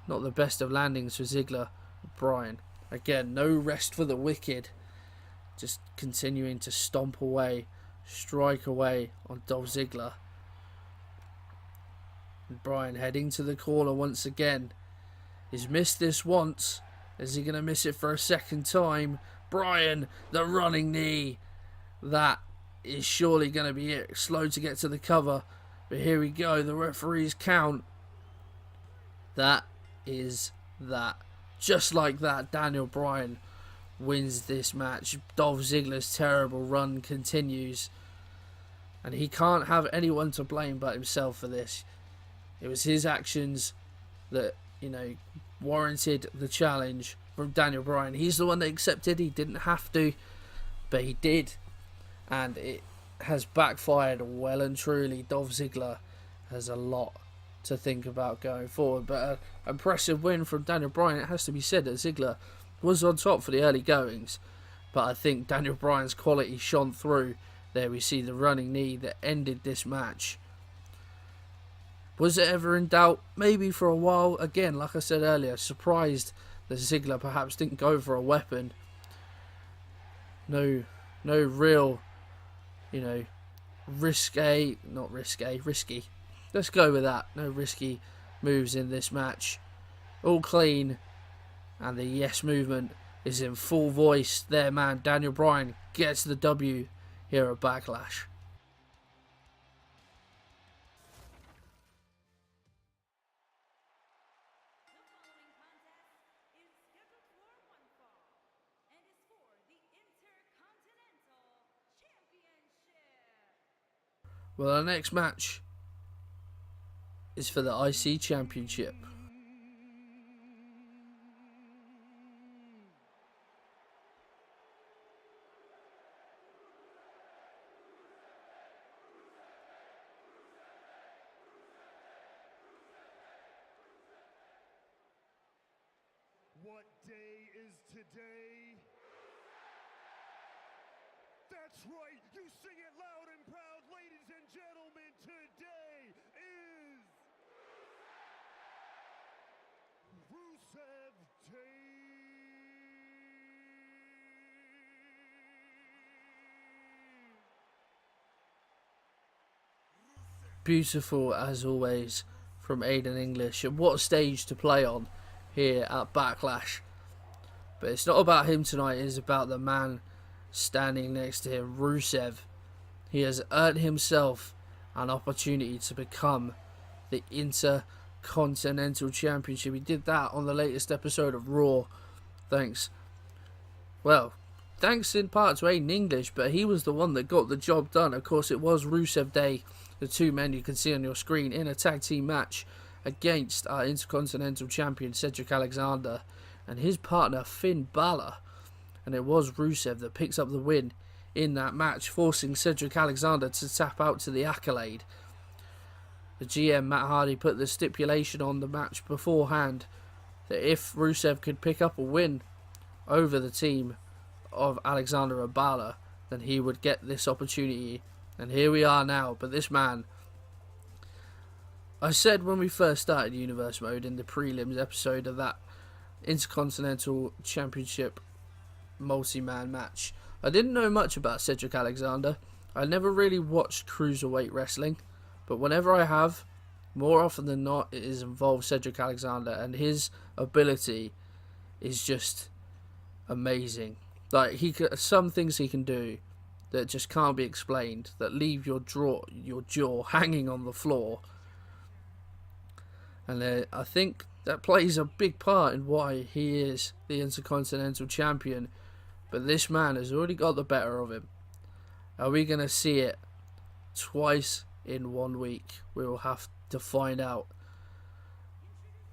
Not the best of landings for Ziggler. Bryan, again, no rest for the wicked. Just continuing to stomp away, strike away on Dolph Ziggler. And Bryan heading to the corner once again. He's missed this once. Is he going to miss it for a second time? Bryan, the running knee. That is surely going to be it. Slow to get to the cover. But here we go. The referee's count. That is that. Just like that, Daniel Bryan wins this match. Dolph Ziggler's terrible run continues. And he can't have anyone to blame but himself for this. It was his actions that, warranted the challenge from Daniel Bryan. He's the one that accepted. He didn't have to, but he did. And it has backfired well and truly. Dolph Ziggler has a lot to think about going forward. But an impressive win from Daniel Bryan. It has to be said that Ziggler was on top for the early goings. But I think Daniel Bryan's quality shone through. There we see the running knee that ended this match. Was it ever in doubt? Maybe for a while. Again, like I said earlier, surprised that Ziggler perhaps didn't go for a weapon. No real, risky. Let's go with that. No risky moves in this match. All clean. And the yes movement is in full voice. Their man, Daniel Bryan, gets the W here at Backlash. Well, our next match is for the IC Championship. What day is today? That's right, you sing it loud and proud, ladies and gentlemen. Today is Rusev Day. beautiful as always from Aiden English, and what a stage to play on here at Backlash. But it's not about him tonight, it's about the man standing next to him, Rusev. He has earned himself an opportunity to become the Intercontinental Championship. He did that on the latest episode of Raw. Thanks in part to Aiden English, but he was the one that got the job done. Of course, it was Rusev Day, the two men you can see on your screen, in a tag team match against our Intercontinental Champion Cedric Alexander and his partner Finn Balor. And it was Rusev that picks up the win in that match, forcing Cedric Alexander to tap out to the Accolade. The GM, Matt Hardy, put the stipulation on the match beforehand that if Rusev could pick up a win over the team of Alexander and Balor, then he would get this opportunity. And here we are now. But this man, I said when we first started Universe Mode in the prelims episode of that Intercontinental Championship multi-man match, I didn't know much about Cedric Alexander. I never really watched cruiserweight wrestling, but whenever I have, more often than not, it has involved Cedric Alexander, and his ability is just amazing. Like, some things he can do that just can't be explained, that leave your jaw hanging on the floor. And I think that plays a big part in why he is the Intercontinental Champion. But this man has already got the better of him. Are we going to see it twice in 1 week? We will have to find out.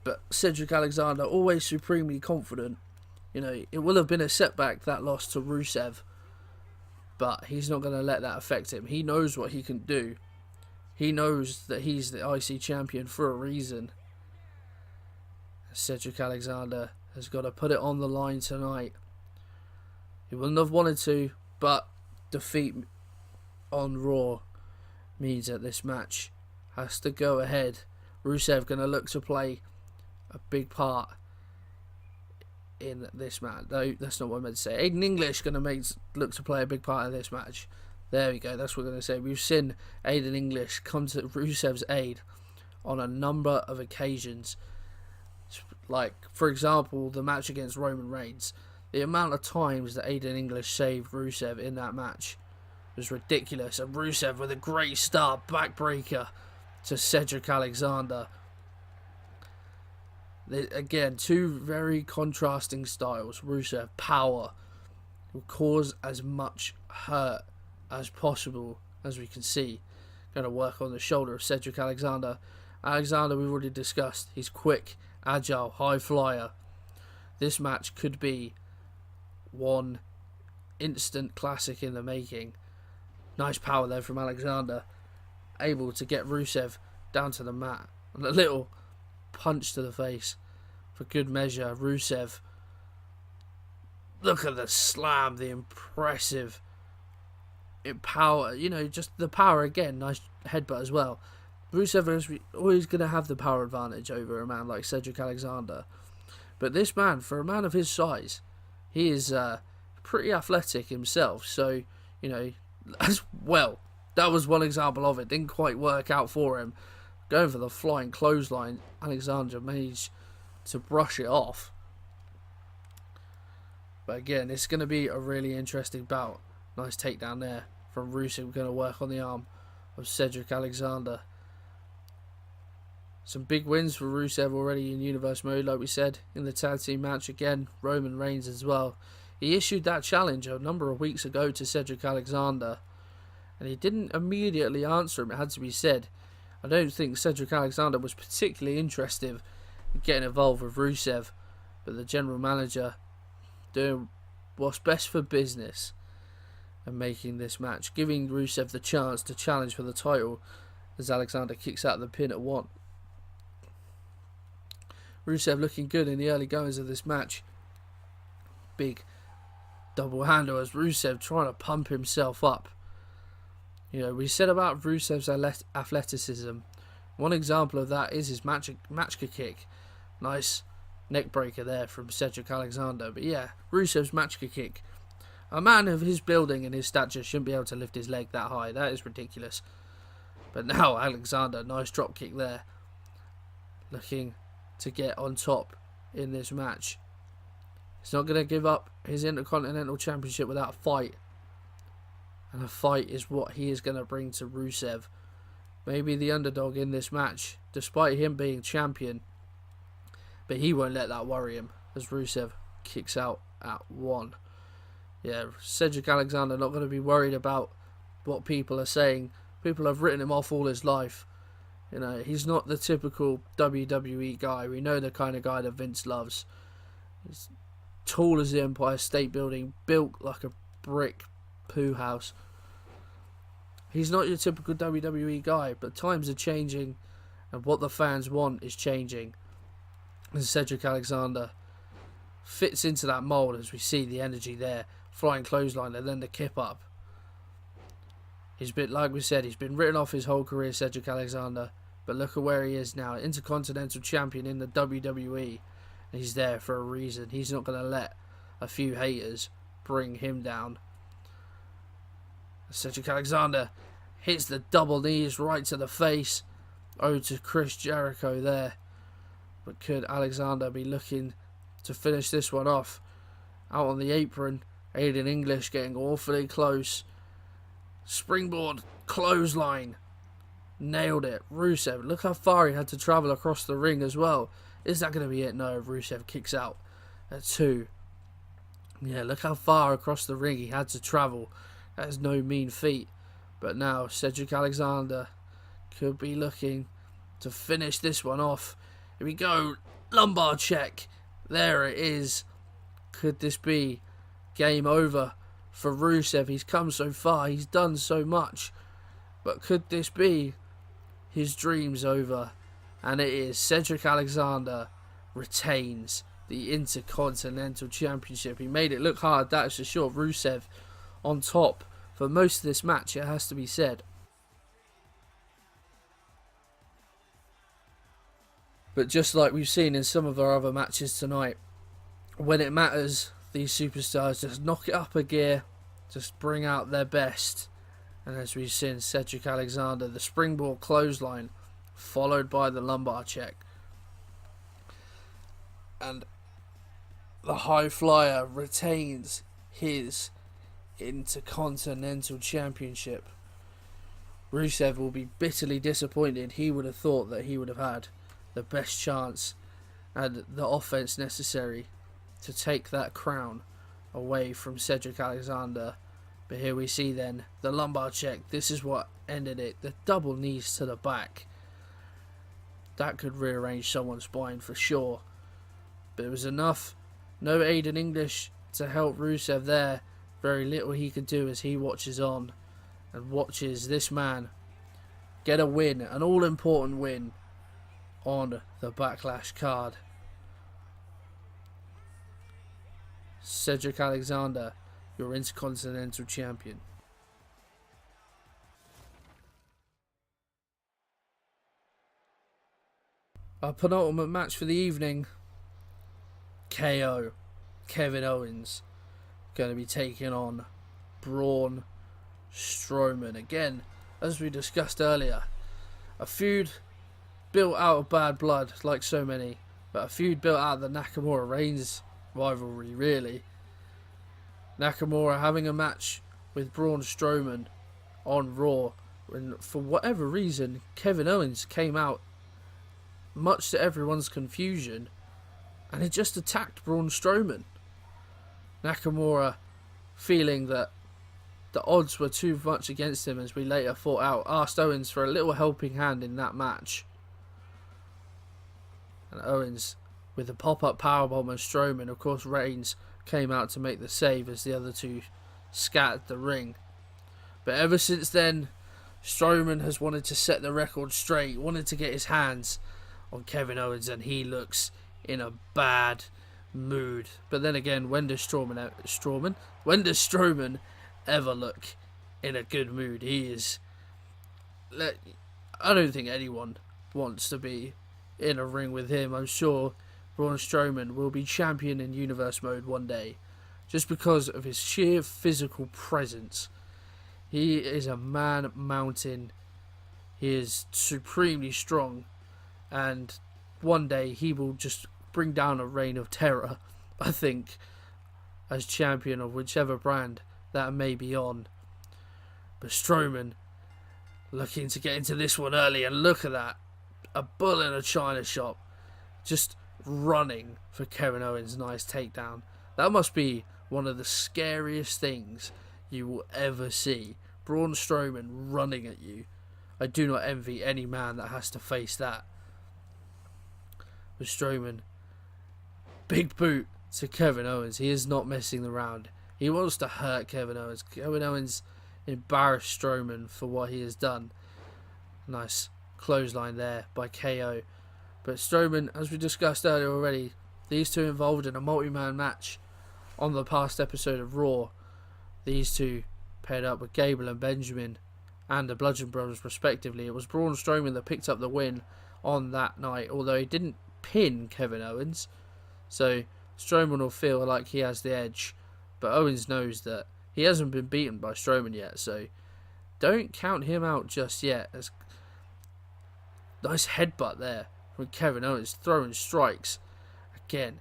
But Cedric Alexander, always supremely confident. You know, it will have been a setback, that loss to Rusev, but he's not going to let that affect him. He knows what he can do. He knows that he's the IC champion for a reason. Cedric Alexander has got to put it on the line tonight. He wouldn't have wanted to, but defeat on Raw means that this match has to go ahead. Rusev going to look to play a big part in this match. No, that's not what I meant to say. Aiden English going to look to play a big part in this match. There we go, that's what we're going to say. We've seen Aiden English come to Rusev's aid on a number of occasions. Like, for example, the match against Roman Reigns. The amount of times that Aiden English saved Rusev in that match was ridiculous. And Rusev with a great start, backbreaker to Cedric Alexander. Again, two very contrasting styles. Rusev, power, will cause as much hurt as possible, as we can see. Going to work on the shoulder of Cedric Alexander. Alexander, we've already discussed. He's quick, agile, high flyer. This match could be one instant classic in the making. Nice power there from Alexander. Able to get Rusev down to the mat. And a little punch to the face for good measure. Rusev, look at the slam, the impressive power, you know, just the power again. Nice headbutt as well. Rusev is always going to have the power advantage over a man like Cedric Alexander, but this man, for a man of his size, he is pretty athletic himself. So, you know, as well, that was one example of it. Didn't quite work out for him. Going for the flying clothesline, Alexander managed to brush it off. But again, it's going to be a really interesting bout. Nice takedown there from Rusev. We're going to work on the arm of Cedric Alexander. Some big wins for Rusev already in Universe Mode, like we said, in the tag team match. Again, Roman Reigns as well. He issued that challenge a number of weeks ago to Cedric Alexander, and he didn't immediately answer him, it had to be said. I don't think Cedric Alexander was particularly interested in getting involved with Rusev, but the general manager doing what's best for business and making this match, giving Rusev the chance to challenge for the title as Alexander kicks out the pin at 1. Rusev looking good in the early goings of this match. Big double handle as Rusev trying to pump himself up. You know, we said about Rusev's athleticism. One example of that is his match kick. Nice neck breaker there from Cedric Alexander. But yeah, Rusev's match kick. A man of his building and his stature shouldn't be able to lift his leg that high. That is ridiculous. But now Alexander, nice drop kick there. Looking to get on top in this match. He's not going to give up his Intercontinental Championship without a fight. And a fight is what he is going to bring to Rusev. Maybe the underdog in this match, despite him being champion. But he won't let that worry him, as Rusev kicks out at 1. Yeah, Cedric Alexander not going to be worried about what people are saying. People have written him off all his life. You know, he's not the typical WWE guy. We know the kind of guy that Vince loves. He's tall as the Empire State Building, built like a brick poo house. He's not your typical WWE guy, but times are changing, and what the fans want is changing. And Cedric Alexander fits into that mold, as we see the energy there. Flying clothesline and then the kip up. He's been, like we said, he's been written off his whole career, Cedric Alexander. But look at where he is now, Intercontinental Champion in the WWE. And he's there for a reason. He's not going to let a few haters bring him down. Cedric Alexander hits the double knees right to the face. Ode to Chris Jericho there. But could Alexander be looking to finish this one off? Out on the apron, Aiden English getting awfully close. Springboard clothesline. Nailed it. Rusev, look how far he had to travel across the ring as well. Is that going to be it? No, Rusev kicks out at 2. Yeah, look how far across the ring he had to travel. That is no mean feat. But now Cedric Alexander could be looking to finish this one off. Here we go. Lumbar check. There it is. Could this be game over for Rusev? He's come so far. He's done so much. But could this be his dreams over? And it is. Cedric Alexander retains the Intercontinental Championship. He made it look hard, that is for sure. Rusev on top for most of this match, it has to be said. But just like we've seen in some of our other matches tonight, when it matters, these superstars just knock it up a gear, just bring out their best. And as we've seen, Cedric Alexander, the springboard clothesline, followed by the lumbar check. And the high flyer retains his Intercontinental Championship. Rusev will be bitterly disappointed. He would have thought that he would have had the best chance and the offense necessary to take that crown away from Cedric Alexander. But here we see then the lumbar check. This is what ended it. The double knees to the back. That could rearrange someone's spine for sure. But it was enough. No Aiden English to help Rusev there. Very little he could do as he watches on and watches this man get a win, an all-important win on the Backlash card. Cedric Alexander, your Intercontinental Champion. Our penultimate match for the evening. KO. Kevin Owens going to be taking on Braun Strowman. Again, as we discussed earlier, a feud built out of bad blood, like so many, but a feud built out of the Nakamura Reigns rivalry, really. Nakamura having a match with Braun Strowman on Raw, and for whatever reason, Kevin Owens came out, much to everyone's confusion, and it just attacked Braun Strowman. Nakamura feeling that the odds were too much against him, as we later fought out, asked Owens for a little helping hand in that match. And Owens with the pop-up powerbomb and Strowman, of course Reigns came out to make the save as the other two scattered the ring. But ever since then, Strowman has wanted to set the record straight, wanted to get his hands on Kevin Owens, and he looks in a bad mood. But then again, when does Strowman ever look in a good mood? He is... I don't think anyone wants to be in a ring with him. I'm sure Braun Strowman will be champion in Universe Mode one day, just because of his sheer physical presence. He is a man mountain. He is supremely strong, and one day he will just bring down a reign of terror, I think, as champion of whichever brand that may be on. But Strowman looking to get into this one early, and look at that. A bull in a china shop. Just running for Kevin Owens' nice takedown. That must be one of the scariest things you will ever see. Braun Strowman running at you. I do not envy any man that has to face that. With Strowman, big boot to Kevin Owens. He is not messing around. He wants to hurt Kevin Owens. Kevin Owens embarrassed Strowman for what he has done. Nice clothesline there by KO. But Strowman, as we discussed earlier already, these two involved in a multi-man match on the past episode of Raw. These two paired up with Gable and Benjamin and the Bludgeon Brothers respectively. It was Braun Strowman that picked up the win on that night, although he didn't pin Kevin Owens. So Strowman will feel like he has the edge, but Owens knows that he hasn't been beaten by Strowman yet, so don't count him out just yet. There's nice headbutt there from Kevin Owens, throwing strikes. Again,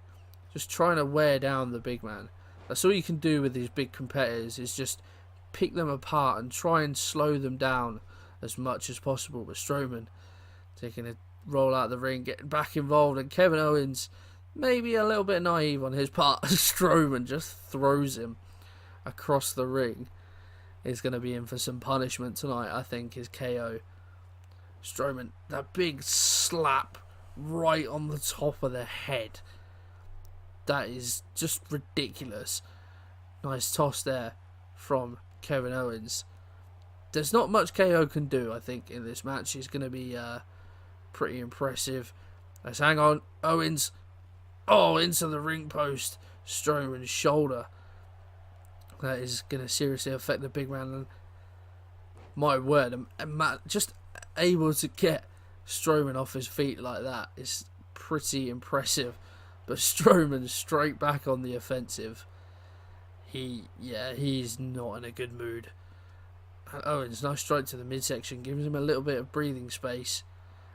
just trying to wear down the big man. That's all you can do with these big competitors, is just pick them apart and try and slow them down as much as possible. But Strowman taking a roll out of the ring, getting back involved, and Kevin Owens, maybe a little bit naive on his part, Strowman just throws him across the ring. Is going to be in for some punishment tonight, I think, is KO. Strowman, that big slap right on the top of the head. That is just ridiculous. Nice toss there from Kevin Owens. There's not much KO can do, I think, in this match. He's going to be pretty impressive. Let's hang on. Owens. Oh, into the ring post. Strowman's shoulder. That is going to seriously affect the big man. My word, Matt just able to get Strowman off his feet like that is pretty impressive. But Strowman straight back on the offensive. He's not in a good mood. And Owens, nice strike to the midsection, gives him a little bit of breathing space.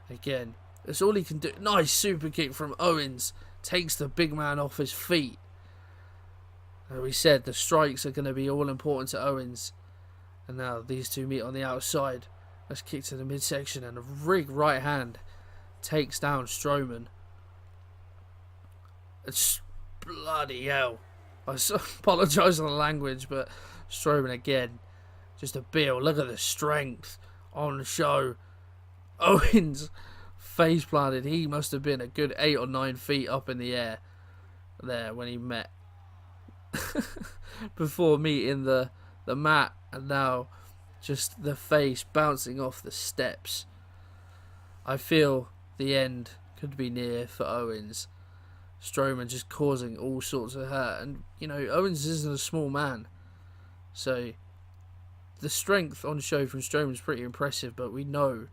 Again, that's all he can do. Nice super kick from Owens. Takes the big man off his feet. As we said, the strikes are going to be all important to Owens. And now these two meet on the outside. Let's kick to the midsection, and a rig right hand takes down Strowman. It's bloody hell. I apologise on the language, but Strowman again, just a bill. Look at the strength on show. Owens face planted. He must have been a good 8 or 9 feet up in the air there when he met before meeting the mat, and now just the face bouncing off the steps. I feel the end could be near for Owens. Strowman just causing all sorts of hurt, and you know, Owens isn't a small man, so the strength on show from Strowman is pretty impressive, but we know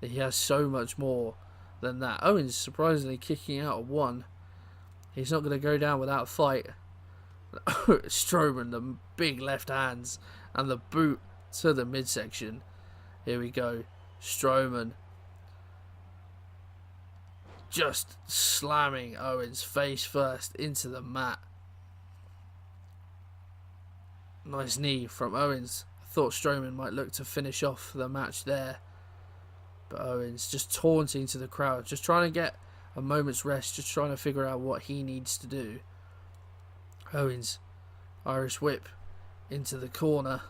that he has so much more than that. Owens surprisingly kicking out of one. He's not going to go down without a fight. Strowman, the big left hands and the boot to the midsection. Here we go. Strowman just slamming Owens face first into the mat. Nice knee from Owens. I thought Strowman might look to finish off the match there, but Owens just taunting to the crowd, just trying to get a moment's rest, just trying to figure out what he needs to do. Owens, Irish whip into the corner.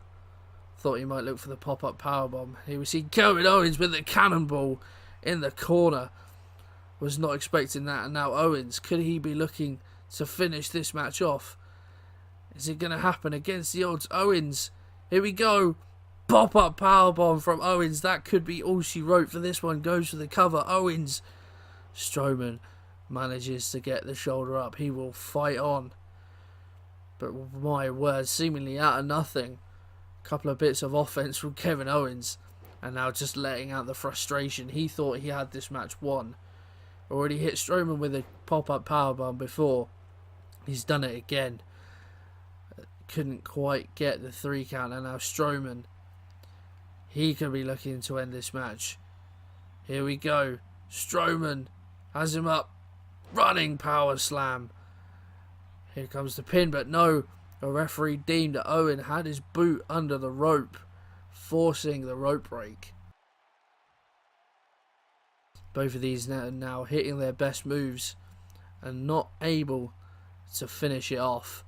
Thought he might look for the pop-up powerbomb. Here we see Kevin Owens with the cannonball in the corner. Was not expecting that. And now Owens, could he be looking to finish this match off? Is it going to happen against the odds? Owens, here we go. Pop-up powerbomb from Owens. That could be all she wrote for this one. Goes for the cover. Owens. Strowman manages to get the shoulder up. He will fight on. But my word, seemingly out of nothing. A couple of bits of offense from Kevin Owens. And now just letting out the frustration. He thought he had this match won. Already hit Strowman with a pop-up powerbomb before. He's done it again. Couldn't quite get the 3 count. And now Strowman, he could be looking to end this match. Here we go. Strowman has him up. Running power slam. Here comes the pin, but no. The referee deemed that Owen had his boot under the rope, forcing the rope break. Both of these now hitting their best moves and not able to finish it off.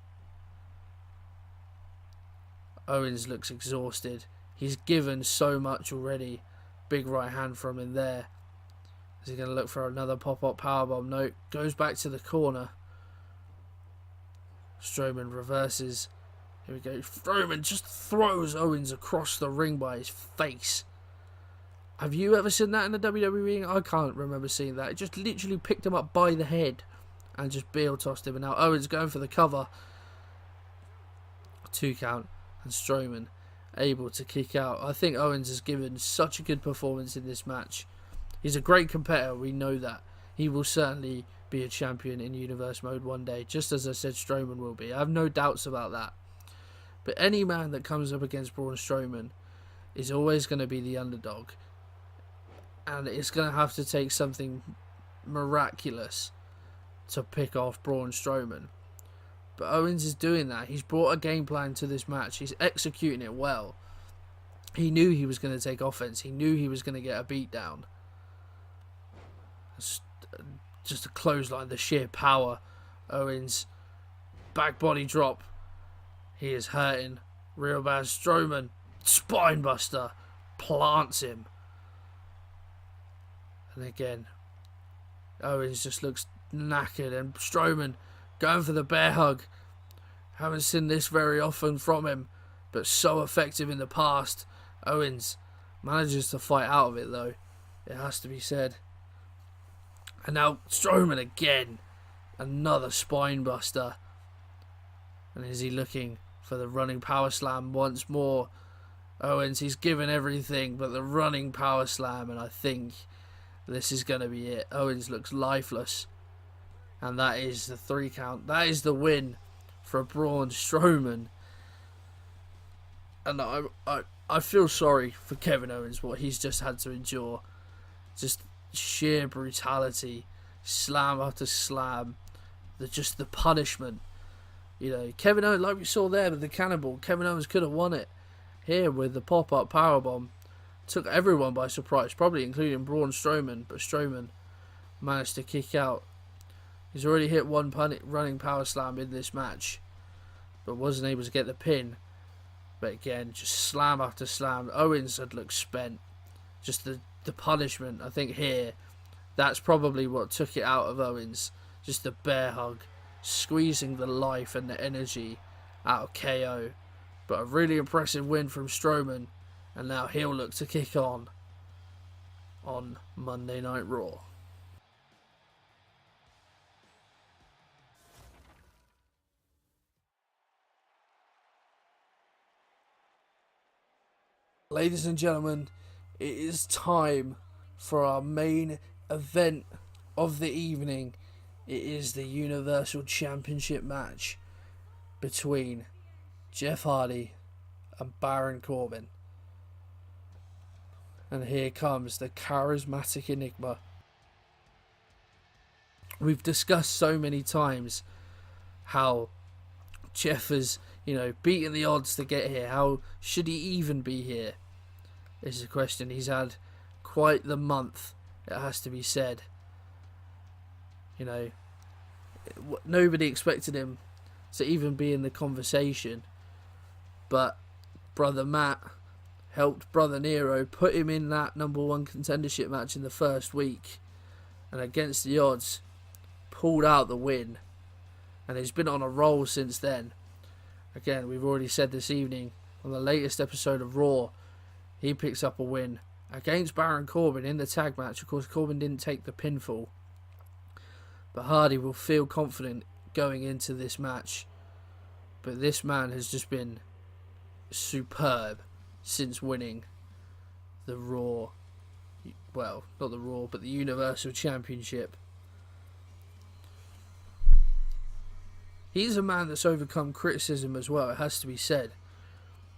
Owens looks exhausted. He's given so much already. Big right hand from him there. Is he going to look for another pop-up powerbomb? No, goes back to the corner. Strowman reverses. Here we go. Strowman just throws Owens across the ring by his face. Have you ever seen that in the WWE? I can't remember seeing that. It just literally picked him up by the head and just heel tossed him. And now Owens going for the cover. 2 count. And Strowman able to kick out. I think Owens has given such a good performance in this match. He's a great competitor. We know that. He will certainly be a champion in Universe Mode one day. Just as I said, Strowman will be. I have no doubts about that. But any man that comes up against Braun Strowman is always going to be the underdog. And it's going to have to take something miraculous to pick off Braun Strowman. But Owens is doing that. He's brought a game plan to this match. He's executing it well. He knew he was going to take offense. He knew he was going to get a beat down. Just a clothesline, the sheer power. Owens, back body drop. He is hurting real bad. Strowman, spinebuster, plants him. And again, Owens just looks knackered. And Strowman going for the bear hug. Haven't seen this very often from him, but so effective in the past. Owens manages to fight out of it though. It has to be said. And now Strowman again. Another spine buster. And is he looking for the running power slam once more? Owens, he's given everything but the running power slam. And I think this is going to be it. Owens looks lifeless. And that is the 3 count. That is the win for Braun Strowman. And I feel sorry for Kevin Owens, what he's just had to endure. Just sheer brutality, slam after slam, the punishment. You know, Kevin Owens, like we saw there with the cannonball, Kevin Owens could have won it here with the pop-up powerbomb. Took everyone by surprise, probably including Braun Strowman, but Strowman managed to kick out. He's already hit one running power slam in this match, but wasn't able to get the pin. But again, just slam after slam. Owens had looked spent. Just the punishment, I think here, that's probably what took it out of Owens. Just the bear hug, squeezing the life and the energy out of KO. But a really impressive win from Strowman, and now he'll look to kick on Monday Night Raw. Ladies and gentlemen, it is time for our main event of the evening. It is the Universal Championship match between Jeff Hardy and Baron Corbin. And here comes the charismatic enigma. We've discussed so many times how Jeff has, beaten the odds to get here. How should he even be here? This is a question. He's had quite the month, it has to be said. Nobody expected him to even be in the conversation. But Brother Matt helped Brother Nero put him in that #1 contendership match in the first week. And against the odds, pulled out the win. And he's been on a roll since then. Again, we've already said this evening on the latest episode of Raw, he picks up a win against Baron Corbin in the tag match. Of course, Corbin didn't take the pinfall. But Hardy will feel confident going into this match. But this man has just been superb since winning the Raw. Well, not the Raw, but the Universal Championship. He's a man that's overcome criticism as well, it has to be said.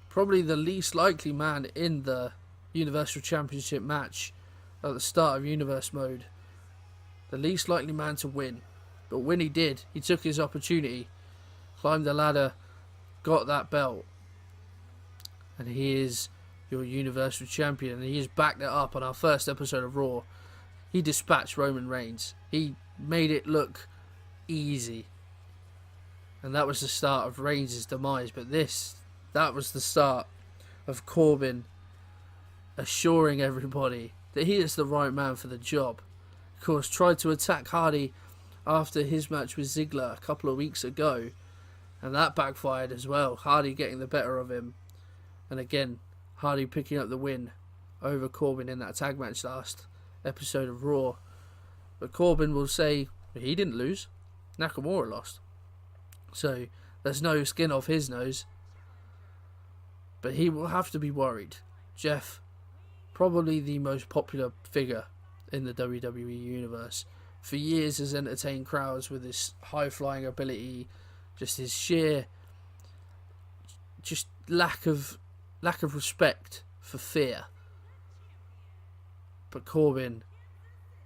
Probably the least likely man in the Universal Championship match at the start of Universe Mode, the least likely man to win. But when he did, he took his opportunity, climbed the ladder, got that belt, and he is your Universal Champion. And he has backed it up on our first episode of Raw. He dispatched Roman Reigns. He made it look easy. And that was the start of Reigns' demise. But that was the start of Corbin assuring everybody that he is the right man for the job. Of course, tried to attack Hardy after his match with Ziggler a couple of weeks ago, and that backfired as well. Hardy getting the better of him, and again, Hardy picking up the win over Corbin in that tag match last episode of Raw. But Corbin will say he didn't lose, Nakamura lost, so there's no skin off his nose. But he will have to be worried. Jeff, probably the most popular figure in the WWE universe, for years has entertained crowds with his high-flying ability, just his sheer lack of respect for fear. But Corbin,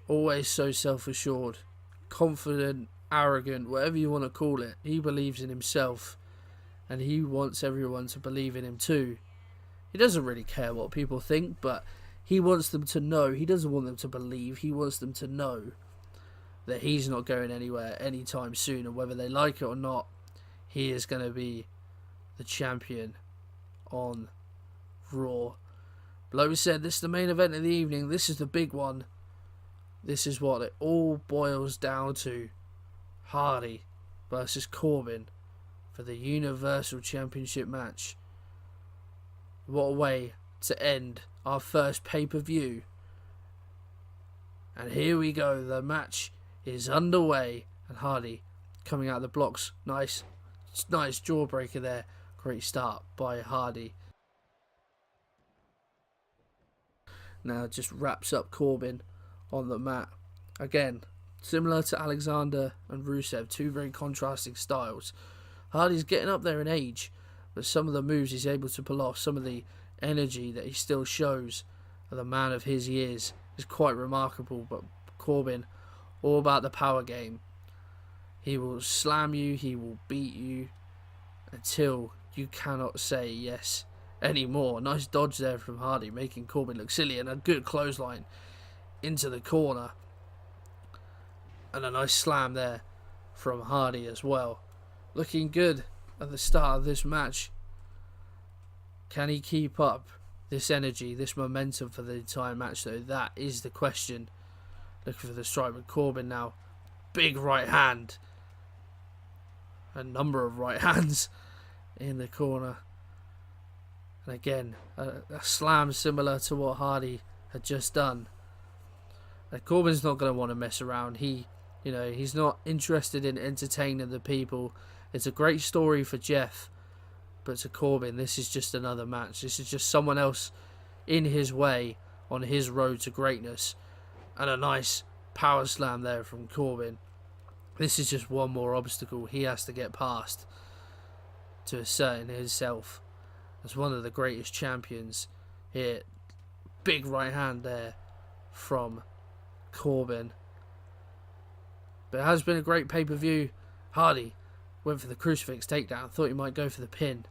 always so self-assured, confident, arrogant, whatever you want to call it, he believes in himself, and he wants everyone to believe in him too. He doesn't really care what people think, but he wants them to know. He doesn't want them to believe. He wants them to know that he's not going anywhere anytime soon, and whether they like it or not, he is going to be the champion on Raw. But like we said, this is the main event of the evening. This is the big one. This is what it all boils down to. Hardy versus Corbin for the Universal Championship match. What a way to end our first pay-per-view. And here we go. The match is underway, and Hardy coming out of the blocks. Nice jawbreaker there. Great start by Hardy. Now just wraps up Corbin on the mat. Again, similar to Alexander and Rusev, two very contrasting styles. Hardy's getting up there in age, but some of the moves he's able to pull off, some of the energy that he still shows of the man of his years is quite remarkable. But Corbin, all about the power game. He will slam you, he will beat you until you cannot say yes anymore. Nice dodge there from Hardy, making Corbin look silly, and a good clothesline into the corner. And a nice slam there from Hardy as well. Looking good at the start of this match. Can he keep up this energy, this momentum for the entire match though? That is the question. Looking for the strike with Corbin now. Big right hand. A number of right hands in the corner. And again, a slam similar to what Hardy had just done. And Corbin's not going to want to mess around. He's not interested in entertaining the people. It's a great story for Jeff, but to Corbin, this is just another match. This is just someone else in his way on his road to greatness. And a nice power slam there from Corbin. This is just one more obstacle he has to get past to ascertain himself as one of the greatest champions here. Big right hand there from Corbin. But it has been a great pay-per-view. Hardy went for the crucifix takedown. Thought he might go for the pin,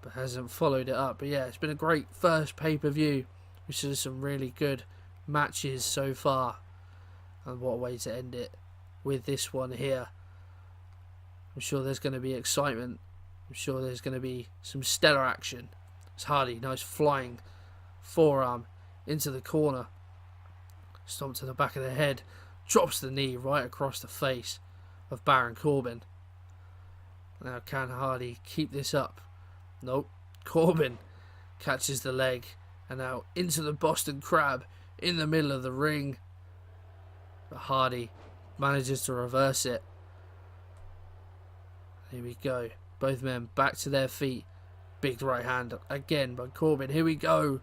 but hasn't followed it up. But yeah, it's been a great first pay-per-view, which is some really good matches so far. And what a way to end it with this one here. I'm sure there's going to be excitement. I'm sure there's going to be some stellar action. It's Hardy, nice flying forearm into the corner. Stomp to the back of the head. Drops the knee right across the face of Baron Corbin. Now can Hardy keep this up? Nope. Corbin catches the leg. And now into the Boston Crab in the middle of the ring. But Hardy manages to reverse it. Here we go. Both men back to their feet. Big right hand again by Corbin. Here we go.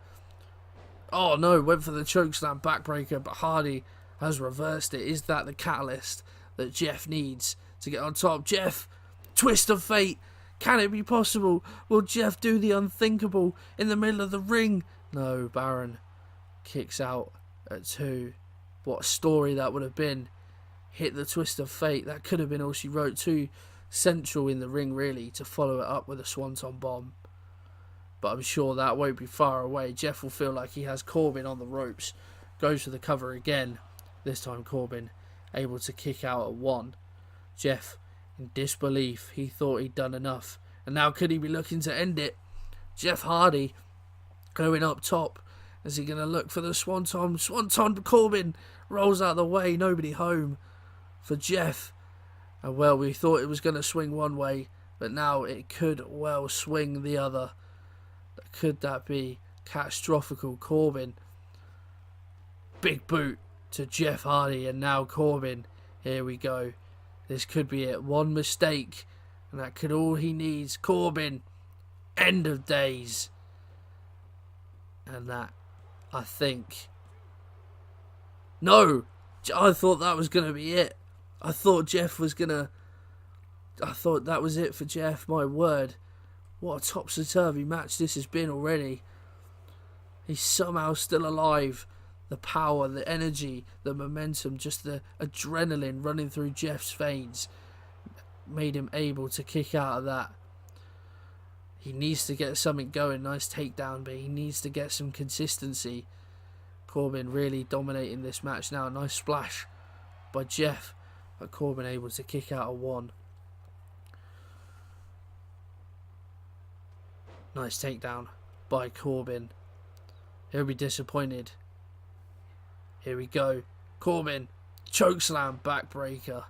Oh no, went for the chokeslam backbreaker, but Hardy has reversed it. Is that the catalyst that Jeff needs to get on top? Jeff, twist of fate. Can it be possible? Will Jeff do the unthinkable in the middle of the ring? No, Baron kicks out at 2. What a story that would have been. Hit the twist of fate. That could have been all she wrote. Too central in the ring, really, to follow it up with a swanton bomb. But I'm sure that won't be far away. Jeff will feel like he has Corbin on the ropes. Goes for the cover again. This time Corbin able to kick out at 1. Jeff in disbelief. He thought he'd done enough. And now could he be looking to end it? Jeff Hardy going up top. Is he going to look for the swanton? Swanton Corbin rolls out of the way. Nobody home for Jeff. And well, we thought it was going to swing one way, but now it could well swing the other. Could that be catastrophical? Corbin. Big boot to Jeff Hardy, and now Corbin. Here we go. This could be it. One mistake, and that could all he needs. Corbin. End of days. And that, I think... No! I thought that was going to be it. I thought Jeff was going to... I thought that was it for Jeff. My word. What a topsy-turvy match this has been already. He's somehow still alive. The power, the energy, the momentum, just the adrenaline running through Jeff's veins made him able to kick out of that. He needs to get something going. Nice takedown, but he needs to get some consistency. Corbin really dominating this match now. Nice splash by Jeff, but Corbin able to kick out a 1. Nice takedown by Corbin. He'll be disappointed. Here we go. Corbin. Chokeslam backbreaker.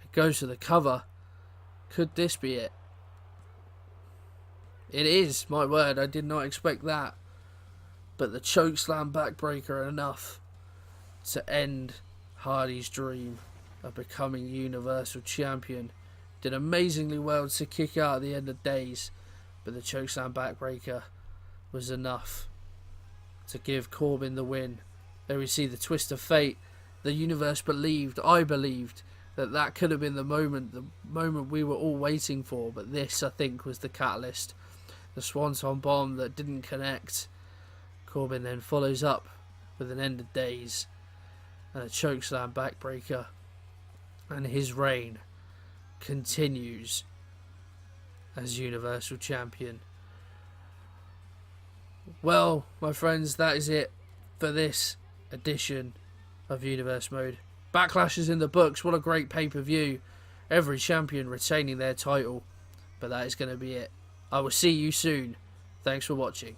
It goes to the cover. Could this be it? It is. My word. I did not expect that. But the chokeslam backbreaker enough to end Hardy's dream of becoming Universal Champion. Did amazingly well to kick out at the end of days. But the chokeslam backbreaker was enough to give Corbin the win. There we see the twist of fate. The universe believed, I believed, that could have been the moment we were all waiting for. But this, I think, was the catalyst. The swanton bomb that didn't connect. Corbin then follows up with an end of days and a chokeslam backbreaker. And his reign continues as Universal Champion. Well, my friends, that is it for this edition of Universe Mode. Backlash is in the books. What a great pay-per-view. Every champion retaining their title. But that is going to be it. I will see you soon. Thanks for watching.